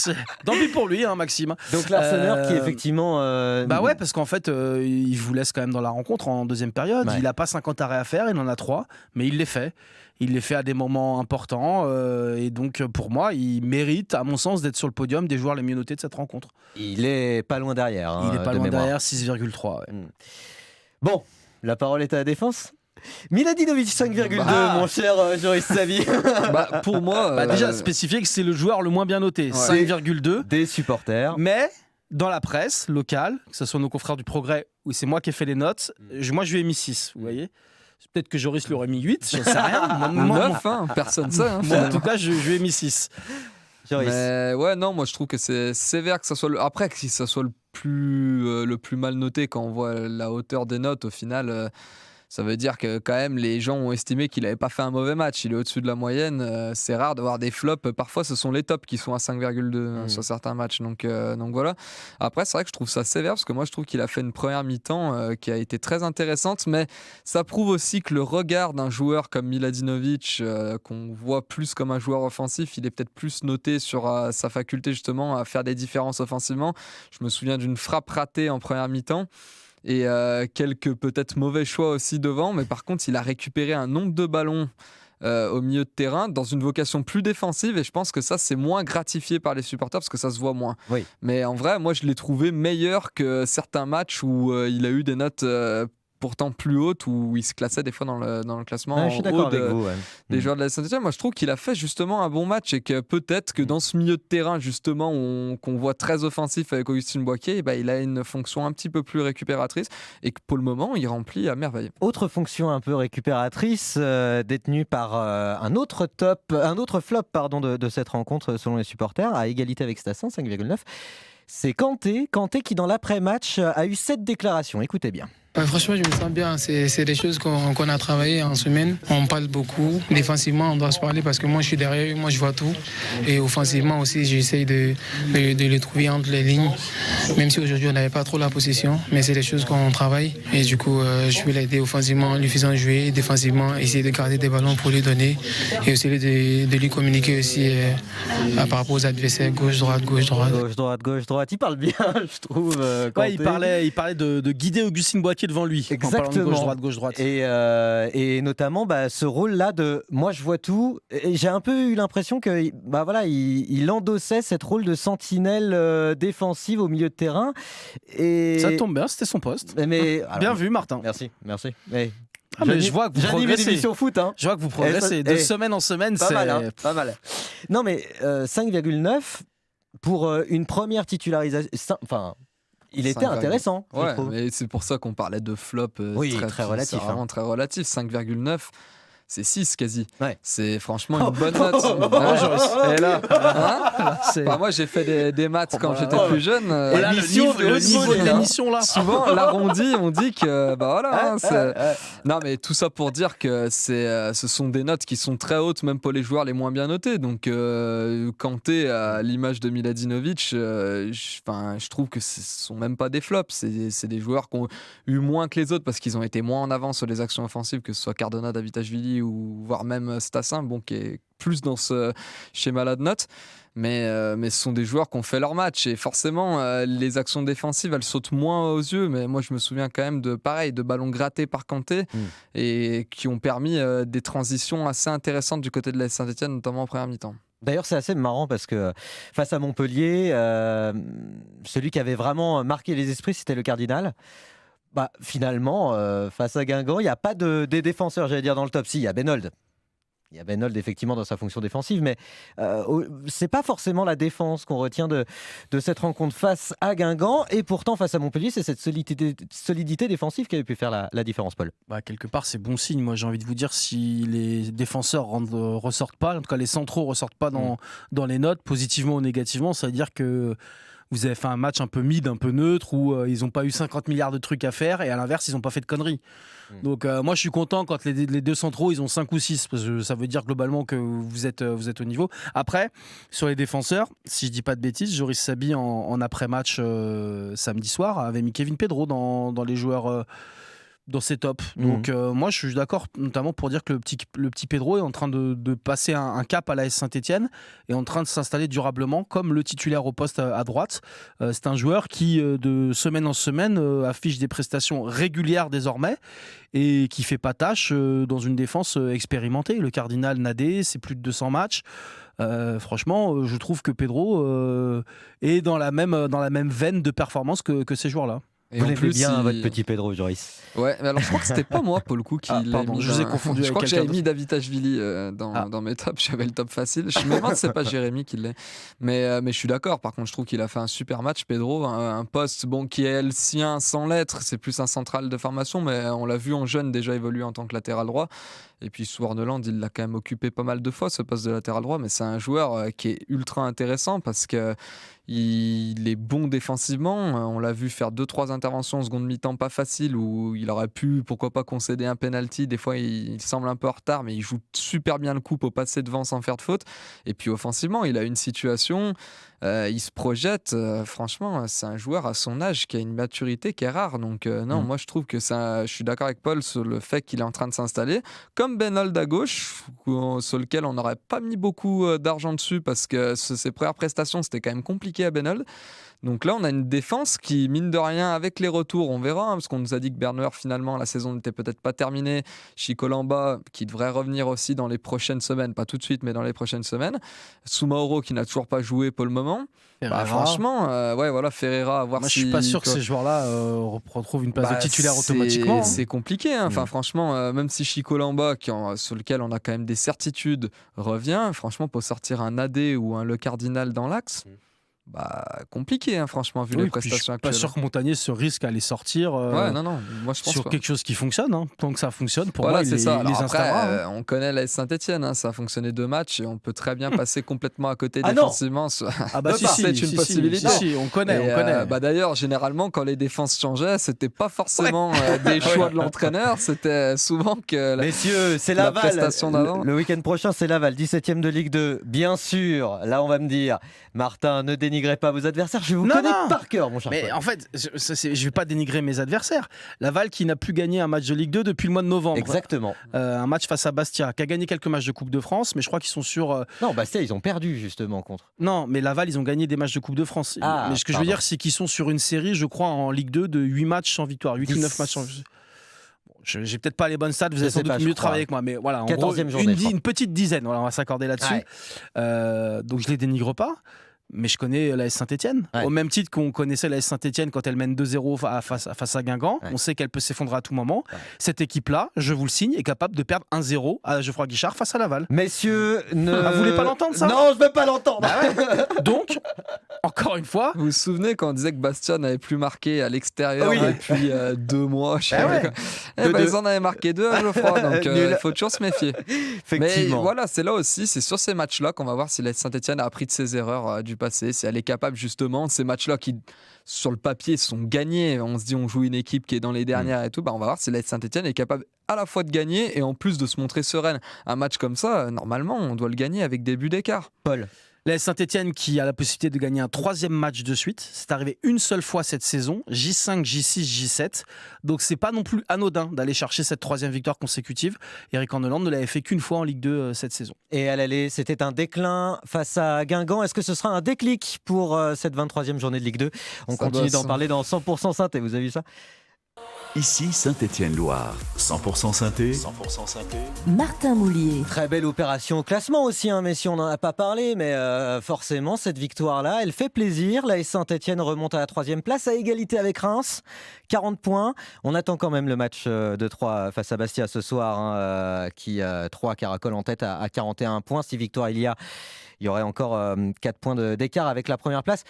tant pis pour lui, Maxime. Donc Larsonneur qui effectivement... ouais, parce qu'en fait, il vous laisse quand même dans la rencontre en deuxième période. Ouais. Il n'a pas 50 arrêts à faire, il en a 3, mais il les fait. Il les fait à des moments importants, et donc pour moi, il mérite, à mon sens, d'être sur le podium des joueurs les mieux notés de cette rencontre. Il est pas loin derrière. Il est pas loin derrière, 6,3. Ouais. Bon, la parole est à la défense. Miladinovic 5,2, mon cher Joris Savy. Pour moi, déjà spécifier que c'est le joueur le moins bien noté, 5,2 des supporters. Mais dans la presse locale, que ce soit nos confrères du Progrès ou c'est moi qui ai fait les notes, moi je lui ai mis 6, vous voyez. Peut-être que Joris lui aurait mis 8, je ne sais rien. 9, personne ne sait. En tout cas, je lui ai mis 6. Mais moi je trouve que c'est sévère que ça soit après, que si ça soit le plus mal noté quand on voit la hauteur des notes au final. Ça veut dire que quand même les gens ont estimé qu'il n'avait pas fait un mauvais match. Il est au-dessus de la moyenne. C'est rare de voir des flops. Parfois, ce sont les tops qui sont à 5,2 sur certains matchs. Donc voilà. Après, c'est vrai que je trouve ça sévère parce que moi, je trouve qu'il a fait une première mi-temps qui a été très intéressante. Mais ça prouve aussi que le regard d'un joueur comme Miladinovic, qu'on voit plus comme un joueur offensif, il est peut-être plus noté sur sa faculté justement à faire des différences offensivement. Je me souviens d'une frappe ratée en première mi-temps. Et quelques peut-être mauvais choix aussi devant, mais par contre il a récupéré un nombre de ballons au milieu de terrain dans une vocation plus défensive, et je pense que ça c'est moins gratifié par les supporters parce que ça se voit moins. Mais en vrai moi je l'ai trouvé meilleur que certains matchs où il a eu des notes pourtant plus haute, où il se classait des fois dans le classement je suis d'accord avec vous, des joueurs de la Saint-Etienne. Moi je trouve qu'il a fait justement un bon match, et que peut-être que dans ce milieu de terrain justement qu'on voit très offensif avec Augustin Boisquier, il a une fonction un petit peu plus récupératrice, et que pour le moment il remplit à merveille. Autre fonction un peu récupératrice détenue par un autre flop de cette rencontre selon les supporters, à égalité avec Stassin, 5,9. C'est Kanté qui dans l'après-match a eu cette déclaration, écoutez bien. Franchement, je me sens bien. C'est des choses qu'on a travaillé en semaine. On parle beaucoup. Défensivement, on doit se parler parce que moi, je suis derrière eux, moi, je vois tout. Et offensivement aussi, j'essaye de les trouver entre les lignes. Même si aujourd'hui, on n'avait pas trop la possession. Mais c'est des choses qu'on travaille. Et du coup, je vais l'aider offensivement, lui faisant jouer. Défensivement, essayer de garder des ballons pour lui donner. Et aussi de lui communiquer aussi par rapport aux adversaires. Gauche-droite, gauche-droite. Gauche-droite. Il parle bien, je trouve. Il parlait de guider Augustin Boisquier devant lui. Exactement. Gauche-droite. Et notamment ce rôle-là de moi je vois tout. Et j'ai un peu eu l'impression que il endossait cette rôle de sentinelle défensive au milieu de terrain. Et ça tombe bien, c'était son poste. Mais bien vu, Martin. Merci. Mais je vois que vous progressez. Foot, hein. Je vois que vous progressez de semaine en semaine. Pas mal. Non mais 5,9 pour une première titularisation. Enfin. Il était intéressant. Ouais, mais c'est pour ça qu'on parlait de flop. Très relatif. C'est vraiment très relatif. 5,9. C'est 6 quasi. Ouais. C'est franchement une bonne note. Et là, moi j'ai fait des maths quand j'étais plus jeune. Le niveau de l'émission là. Souvent l'arrondi, on dit que non mais tout ça pour dire que ce sont des notes qui sont très hautes même pour les joueurs les moins bien notés. Donc Kanté à l'image de Miladinovic, je trouve que ce sont même pas des flops. C'est des joueurs qui ont eu moins que les autres parce qu'ils ont été moins en avance sur les actions offensives, que ce soit Cardona, Davitashvili ou voire même Stassin, qui est plus dans ce schéma-là de notes. Mais ce sont des joueurs qui ont fait leur match, et forcément les actions défensives elles sautent moins aux yeux. Mais moi je me souviens quand même de ballons grattés par Kanté et qui ont permis des transitions assez intéressantes du côté de la Saint-Etienne, notamment en première mi-temps. D'ailleurs, c'est assez marrant parce que face à Montpellier, celui qui avait vraiment marqué les esprits, c'était le Cardinal. Finalement, face à Guingamp, il n'y a pas des défenseurs, j'allais dire, dans le top. Si, il y a Benold. Il y a Benold effectivement dans sa fonction défensive, mais c'est pas forcément la défense qu'on retient de cette rencontre face à Guingamp. Et pourtant, face à Montpellier, c'est cette solidité défensive qui avait pu faire la différence, Paul. Quelque part, c'est bon signe. Moi, j'ai envie de vous dire, si les défenseurs ressortent pas, en tout cas les centraux ressortent pas dans les notes, positivement ou négativement, ça veut dire que vous avez fait un match un peu mid, un peu neutre, où ils n'ont pas eu 50 milliards de trucs à faire, et à l'inverse, ils n'ont pas fait de conneries. Donc moi, je suis content quand les deux centraux, ils ont 5 ou 6, parce que ça veut dire globalement que vous êtes au niveau. Après, sur les défenseurs, si je dis pas de bêtises, Joris Sabi, en après-match samedi soir, avait mis Kevin Pedro dans les joueurs... dans ses tops. Donc moi je suis d'accord notamment pour dire que le petit Pedro est en train de passer un cap à l'AS Saint-Etienne et en train de s'installer durablement comme le titulaire au poste à droite. C'est un joueur qui de semaine en semaine affiche des prestations régulières désormais et qui fait pas tâche dans une défense expérimentée. Le Cardinal Nadé, c'est plus de 200 matchs. Franchement, je trouve que Pedro est dans la même veine de performance que ces joueurs-là. Et vous l'aimez bien, votre petit Pedro, Joris. Ouais, mais alors je crois que c'était pas moi, pour le coup, qui l'ai mis. Je vous ai confondu. Je crois que j'avais mis Davitashvili dans mes tops. J'avais le top facile. Je me demande si c'est pas Jérémy qui l'est. Mais je suis d'accord. Par contre, je trouve qu'il a fait un super match, Pedro. Un poste qui est le sien sans l'être. C'est plus un central de formation, mais on l'a vu en jeune déjà évoluer en tant que latéral droit. Et puis sous Horneland, il l'a quand même occupé pas mal de fois, ce poste de latéral droit. Mais c'est un joueur qui est ultra intéressant parce que il est bon défensivement. On l'a vu faire 2-3 interventions en seconde mi-temps pas facile où il aurait pu, pourquoi pas, concéder un penalty. Des fois, il semble un peu en retard, mais il joue super bien le coup pour passer devant sans faire de faute. Et puis offensivement, il a une situation, il se projette. Franchement, c'est un joueur à son âge qui a une maturité qui est rare. Donc moi, je trouve que je suis d'accord avec Paul sur le fait qu'il est en train de s'installer. Comme Benold à gauche, sur lequel on n'aurait pas mis beaucoup d'argent dessus parce que ses premières prestations, c'était quand même compliqué à Benold. Donc là, on a une défense qui, mine de rien, avec les retours, on verra, parce qu'on nous a dit que Berner, finalement, la saison n'était peut-être pas terminée. Chico Lamba, qui devrait revenir aussi dans les prochaines semaines, pas tout de suite, mais dans les prochaines semaines. Soumaoro, qui n'a toujours pas joué pour le moment. Franchement, Ferreira, à voir. Moi, je suis pas sûr que ces joueurs-là retrouvent une place de titulaire automatiquement. C'est compliqué. Franchement, même si Chico Lamba, sur lequel on a quand même des certitudes, revient, franchement, pour sortir un AD ou un Le Cardinal dans l'axe. Compliqué, franchement, vu les prestations actuelles. Je suis pas sûr que Montagnier se risque à les sortir moi, je pense sur quelque chose qui fonctionne. Tant que ça fonctionne, pour moi, c'est ça. Alors après, on connaît l'AS Saint-Etienne, ça a fonctionné 2 matchs et on peut très bien passer complètement à côté défensivement. C'est une possibilité. Si, on connaît. D'ailleurs, généralement, quand les défenses changeaient, c'était pas forcément des choix de l'entraîneur, c'était souvent que Messieurs, c'est Laval. Prestation d'avant. Le week-end prochain, c'est Laval, 17e de Ligue 2. Bien sûr, là, on va me dire, Martin, ne dénigrez pas vos adversaires, je vous connais par cœur, mon cher. Mais en fait, je vais pas dénigrer mes adversaires. Laval qui n'a plus gagné un match de Ligue 2 depuis le mois de novembre. Exactement. Un match face à Bastia, qui a gagné quelques matchs de Coupe de France, mais je crois qu'ils sont sur... Non, Bastia, ils ont perdu justement contre. Non, mais Laval, ils ont gagné des matchs de Coupe de France. Mais ce que je veux dire, c'est qu'ils sont sur une série, je crois, en Ligue 2 de 8 matchs sans victoire. 8 ou 9 matchs sans victoire. J'ai peut-être pas les bonnes stats, vous avez sans doute mieux travaillé avec moi, mais voilà, en gros, une petite dizaine, on va s'accorder là-dessus. Donc je les dénigre pas. Mais je connais l'AS Saint-Etienne. Au même titre qu'on connaissait l'AS Saint-Etienne quand elle mène 2-0 face à Guingamp. On sait qu'elle peut s'effondrer à tout moment. Cette équipe-là, je vous le signe, est capable de perdre 1-0 à Geoffroy Guichard face à Laval. Messieurs, vous voulez pas l'entendre, ça ? Non, je veux pas l'entendre. Donc, encore une fois... Vous vous souvenez quand on disait que Bastia n'avait plus marqué à l'extérieur depuis 2 mois, ils en avaient marqué 2 à Geoffroy, donc il faut toujours se méfier. Mais voilà, c'est là aussi, c'est sur ces matchs-là qu'on va voir si l'AS Saint-Etienne a appris de ses erreurs du passé, si elle est capable justement de ces matchs-là qui sur le papier sont gagnés, on se dit on joue une équipe qui est dans les dernières et tout, on va voir si l'AS Saint-Etienne est capable à la fois de gagner et en plus de se montrer sereine. Un match comme ça, normalement on doit le gagner avec des buts d'écart. Paul. L'AS Saint-Etienne qui a la possibilité de gagner un 3e match de suite. C'est arrivé une seule fois cette saison, J5, J6, J7. Donc c'est pas non plus anodin d'aller chercher cette 3e victoire consécutive. Eric Horneland ne l'avait fait qu'une fois en Ligue 2 cette saison. Et à l'aller, c'était un déclin face à Guingamp. Est-ce que ce sera un déclic pour cette 23e journée de Ligue 2 ? On continue d'en parler dans 100% Saint-Et. Vous avez vu ça ? Ici Saint-Étienne-Loire. 100% synthé. Martin Moulier. Très belle opération au classement aussi, hein, mais si on n'en a pas parlé, mais forcément cette victoire-là, elle fait plaisir. L'AS Saint-Étienne remonte à la 3e place, à égalité avec Reims, 40 points. On attend quand même le match de 3 face à Bastia ce soir, hein, qui 3 caracole en tête à 41 points. Si victoire il y aurait encore 4 points d'écart avec la première place.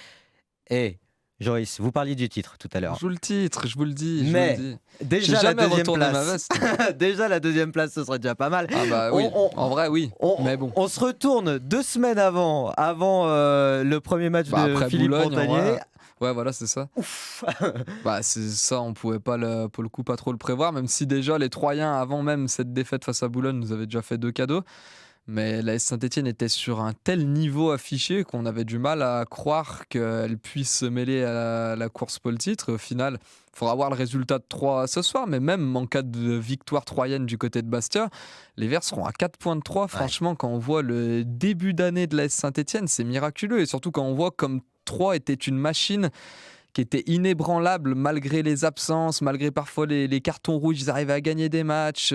Et Joris, vous parliez du titre tout à l'heure. Je joue le titre, je vous le dis. Mais déjà la deuxième place. Ma veste. Déjà la deuxième place, ce serait déjà pas mal. Ah bah oui. En vrai, oui. Mais bon. On se retourne 2 semaines avant le premier match de Philippe Boulogne, Montagnier. Ouais, voilà, c'est ça. C'est ça, on pouvait pas pour le coup pas trop le prévoir, même si déjà les Troyens, avant même cette défaite face à Boulogne, nous avaient déjà fait 2 cadeaux. Mais l'AS Saint-Étienne était sur un tel niveau affiché qu'on avait du mal à croire qu'elle puisse se mêler à la course pour le titre. Au final, il faudra voir le résultat de 3 ce soir, mais même en cas de victoire troyenne du côté de Bastia, les Verts seront à 4 points de 3. Franchement, quand on voit le début d'année de l'AS Saint-Étienne, c'est miraculeux. Et surtout quand on voit comme 3 était une machine qui était inébranlable malgré les absences, malgré parfois les cartons rouges, ils arrivaient à gagner des matchs,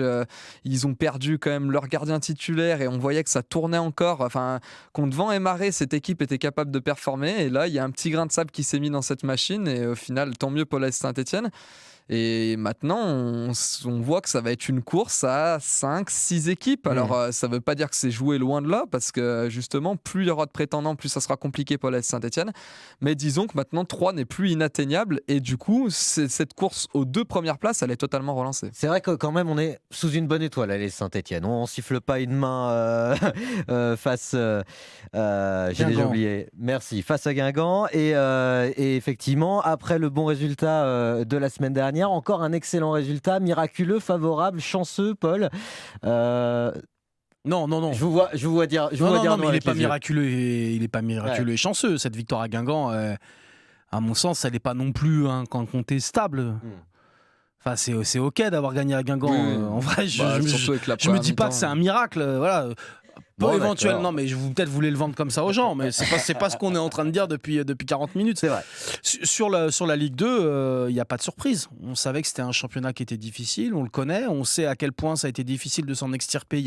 ils ont perdu quand même leur gardien titulaire et on voyait que ça tournait encore, enfin, contre vent et marée, cette équipe était capable de performer et là, il y a un petit grain de sable qui s'est mis dans cette machine et au final, tant mieux pour l'AS Saint-Étienne. Et maintenant, on voit que ça va être une course à 5-6 équipes. Alors, ça ne veut pas dire que c'est joué loin de là, parce que justement, plus il y aura de prétendants, plus ça sera compliqué pour l'AS Saint-Étienne. Mais disons que maintenant, 3 n'est plus inatteignable. Et du coup, cette course aux 2 premières places, elle est totalement relancée. C'est vrai que quand même, on est sous une bonne étoile à l'AS Saint-Étienne. On ne siffle pas une main face... j'ai déjà oublié. Merci. Face à Guingamp. Et effectivement, après le bon résultat de la semaine dernière, encore un excellent résultat, miraculeux, favorable, chanceux, Paul. Non. Je vous vois dire. Non, mais il n'est pas miraculeux. Il n'est pas miraculeux et chanceux. Cette victoire à Guingamp, à mon sens, elle n'est pas non plus incontestable. Enfin, c'est ok d'avoir gagné à Guingamp. En vrai, je me dis pas que c'est un miracle. Voilà. Bon, éventuellement, non, mais peut-être voulais le vendre comme ça aux gens, mais c'est pas ce qu'on est en train de dire depuis 40 minutes. C'est vrai. Sur la Ligue 2, il n'y a pas de surprise. On savait que c'était un championnat qui était difficile, on le connaît, on sait à quel point ça a été difficile de s'en extirper il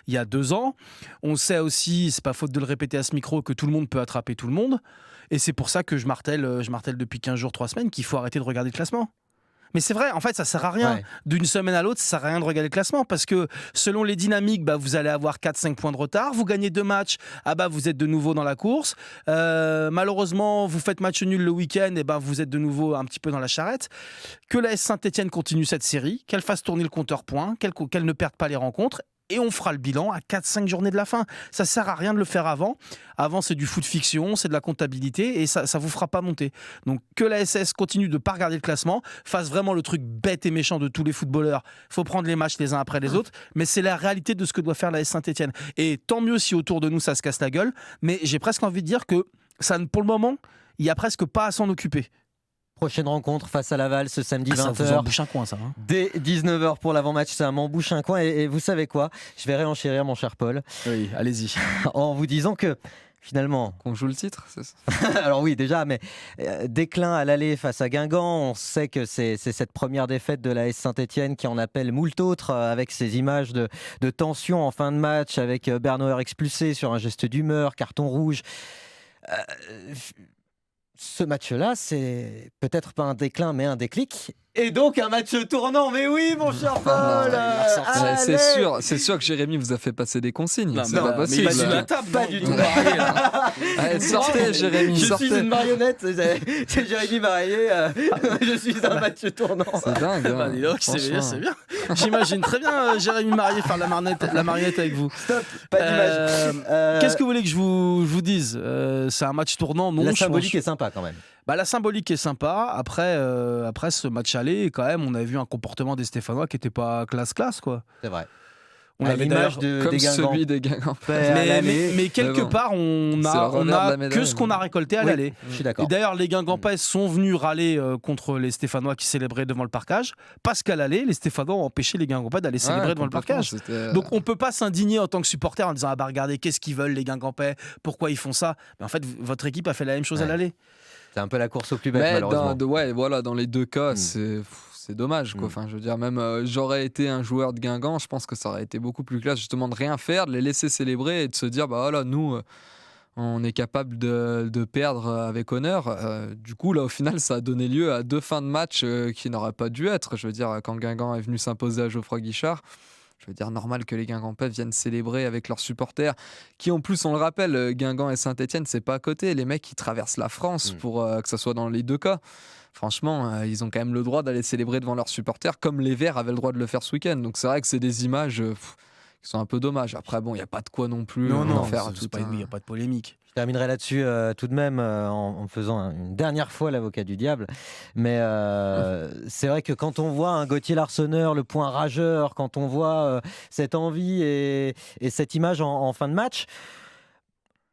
y a 2 ans. On sait aussi, c'est pas faute de le répéter à ce micro, que tout le monde peut attraper tout le monde. Et c'est pour ça que je martèle depuis 15 jours, 3 semaines, qu'il faut arrêter de regarder le classement. Mais c'est vrai, en fait, ça sert à rien. D'une semaine à l'autre, ça sert à rien de regarder le classement parce que selon les dynamiques, vous allez avoir 4-5 points de retard. Vous gagnez 2 matchs, vous êtes de nouveau dans la course. Malheureusement, vous faites match nul le week-end, vous êtes de nouveau un petit peu dans la charrette. Que l'AS Saint-Étienne continue cette série, qu'elle fasse tourner le compteur points, qu'elle ne perde pas les rencontres. Et on fera le bilan à 4-5 journées de la fin. Ça sert à rien de le faire avant. Avant, c'est du foot fiction, c'est de la comptabilité et ça vous fera pas monter. Donc que la SS continue de pas regarder le classement, fasse vraiment le truc bête et méchant de tous les footballeurs. Il faut prendre les matchs les uns après les autres, mais c'est la réalité de ce que doit faire l'AS Saint-Étienne. Et tant mieux si autour de nous ça se casse la gueule, mais j'ai presque envie de dire que ça, pour le moment, il y a presque pas à s'en occuper. Prochaine rencontre face à Laval ce samedi 20h. Ça vous embouche un coin, ça. Dès 19h pour l'avant-match, ça m'embouche un coin. Et vous savez quoi ? Je vais réenchérir, mon cher Paul. Oui, allez-y. En vous disant que finalement... Qu'on joue le titre, c'est ça. Alors oui, déjà, mais déclin à l'aller face à Guingamp. On sait que c'est cette première défaite de l'AS Saint-Étienne qui en appelle moult autres, avec ces images de tension en fin de match, avec Bernauer expulsé sur un geste d'humeur, carton rouge. Ce match-là, c'est peut-être pas un déclin, mais un déclic. Et donc un match tournant, mais oui, mon cher Paul. C'est sûr que Jérémy vous a fait passer des consignes. Non, c'est pas possible. Mais il va la table, pas du tout. Allez, sortez, Jérémy. Je sortez. suis une marionnette. C'est Jérémy Marié. Je suis un match tournant. C'est dingue. Hein, dis donc, c'est bien. J'imagine très bien Jérémy Marié faire la marionnette avec vous. Stop. Pas d'image. Qu'est-ce que vous voulez que je vous dise C'est un match tournant, non? La symbolique est sympa quand même. La symbolique est sympa. Après ce match aller, quand même, on a vu un comportement des Stéphanois qui n'était pas classe, quoi. C'est vrai. On avait l'image comme celui des Guingamp. Mais quelque part, on a que ce qu'on a récolté à l'aller. Je suis d'accord. Et d'ailleurs, les Guingampais sont venus râler contre les Stéphanois qui célébraient devant le parcage, parce qu'à l'aller, les Stéphanois ont empêché les Guingampais d'aller célébrer devant le parcage. Donc on peut pas s'indigner en tant que supporter en disant regardez, qu'est-ce qu'ils veulent les Guingampais, pourquoi ils font ça. Mais en fait, votre équipe a fait la même chose à l'aller. C'est un peu la course au plus bête, malheureusement. Dans les deux cas, c'est c'est dommage, quoi. Enfin, je veux dire, même j'aurais été un joueur de Guingamp, je pense que ça aurait été beaucoup plus classe, justement, de rien faire, de les laisser célébrer et de se dire, bah voilà, nous, on est capable de perdre avec honneur. Du coup, là, au final, ça a donné lieu à 2 fins de match qui n'auraient pas dû être. Je veux dire, quand Guingamp est venu s'imposer à Geoffroy Guichard, je veux dire, normal que les Guingampais viennent célébrer avec leurs supporters, qui en plus, on le rappelle, Guingamp et Saint-Etienne, c'est pas à côté. Les mecs, ils traversent la France pour que ça soit dans les 2 cas. Franchement, ils ont quand même le droit d'aller célébrer devant leurs supporters, comme les Verts avaient le droit de le faire ce week-end. Donc c'est vrai que c'est des images qui sont un peu dommages. Après, bon, il n'y a pas de quoi non plus en faire tout. Il n'y a pas de polémique. Je terminerai là-dessus tout de même en faisant une dernière fois l'avocat du diable. Mais c'est vrai que quand on voit un Gauthier Larsonneur, le point rageur, quand on voit cette envie et cette image en fin de match,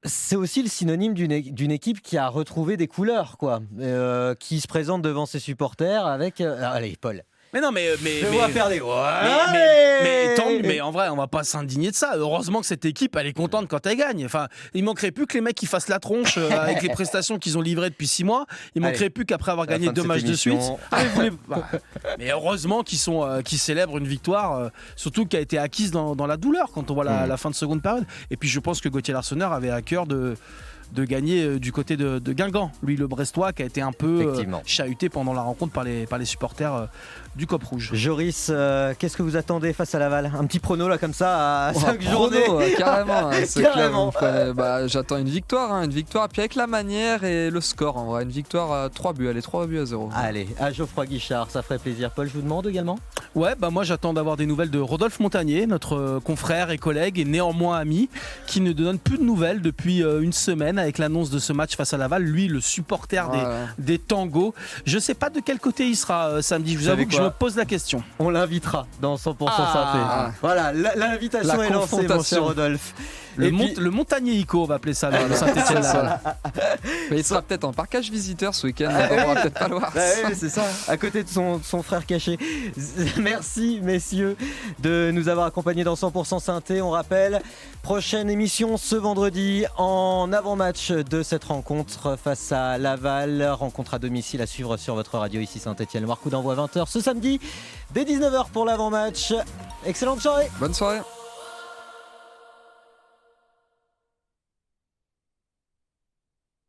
c'est aussi le synonyme d'une équipe qui a retrouvé des couleurs, quoi, qui se présente devant ses supporters avec... allez, Paul. Mais non, mais en vrai, on va pas s'indigner de ça. Heureusement que cette équipe, elle est contente quand elle gagne. Enfin, il manquerait plus que les mecs qui fassent la tronche avec les prestations qu'ils ont livrées depuis 6 mois. Il manquerait plus qu'après avoir gagné 2 matchs de suite. Mais heureusement qu'ils célèbrent une victoire, surtout qui a été acquise dans la douleur quand on voit la fin de seconde période. Et puis je pense que Gauthier Larsonneur avait à cœur de gagner du côté de Guingamp. Lui, le Brestois, qui a été un peu chahuté pendant la rencontre par les supporters du Cop Rouge. Joris, qu'est-ce que vous attendez face à Laval? Un petit prono là comme ça à 5 journées. Carrément, c'est carrément. J'attends une victoire, et puis avec la manière et le score, en vrai, une victoire à 3 buts, allez, 3 buts à 0. Allez, à Geoffroy Guichard, ça ferait plaisir. Paul, je vous demande également. Ouais, moi j'attends d'avoir des nouvelles de Rodolphe Montagnier, notre confrère et collègue et néanmoins ami, qui ne donne plus de nouvelles depuis une semaine avec l'annonce de ce match face à Laval. Lui, le supporter des tangos. Je sais pas de quel côté il sera samedi. Je vous avoue que je me pose la question. On l'invitera dans 100% Synthé. Voilà, l'invitation est lancée, mon cher Rodolphe. Le Montagnier Ico, on va appeler ça, le Saint-Etienne. Mais il sera peut-être en parkage visiteur ce week-end, on pourra peut-être pas le voir. Oui, c'est ça, à côté de son frère caché. Merci messieurs de nous avoir accompagnés dans 100% Synthé. On rappelle, prochaine émission ce vendredi en avant-match de cette rencontre face à Laval. Rencontre à domicile à suivre sur votre radio ici Saint-Etienne. Coup d'envoi 20h ce samedi dès 19h pour l'avant-match. Excellente soirée. Bonne soirée.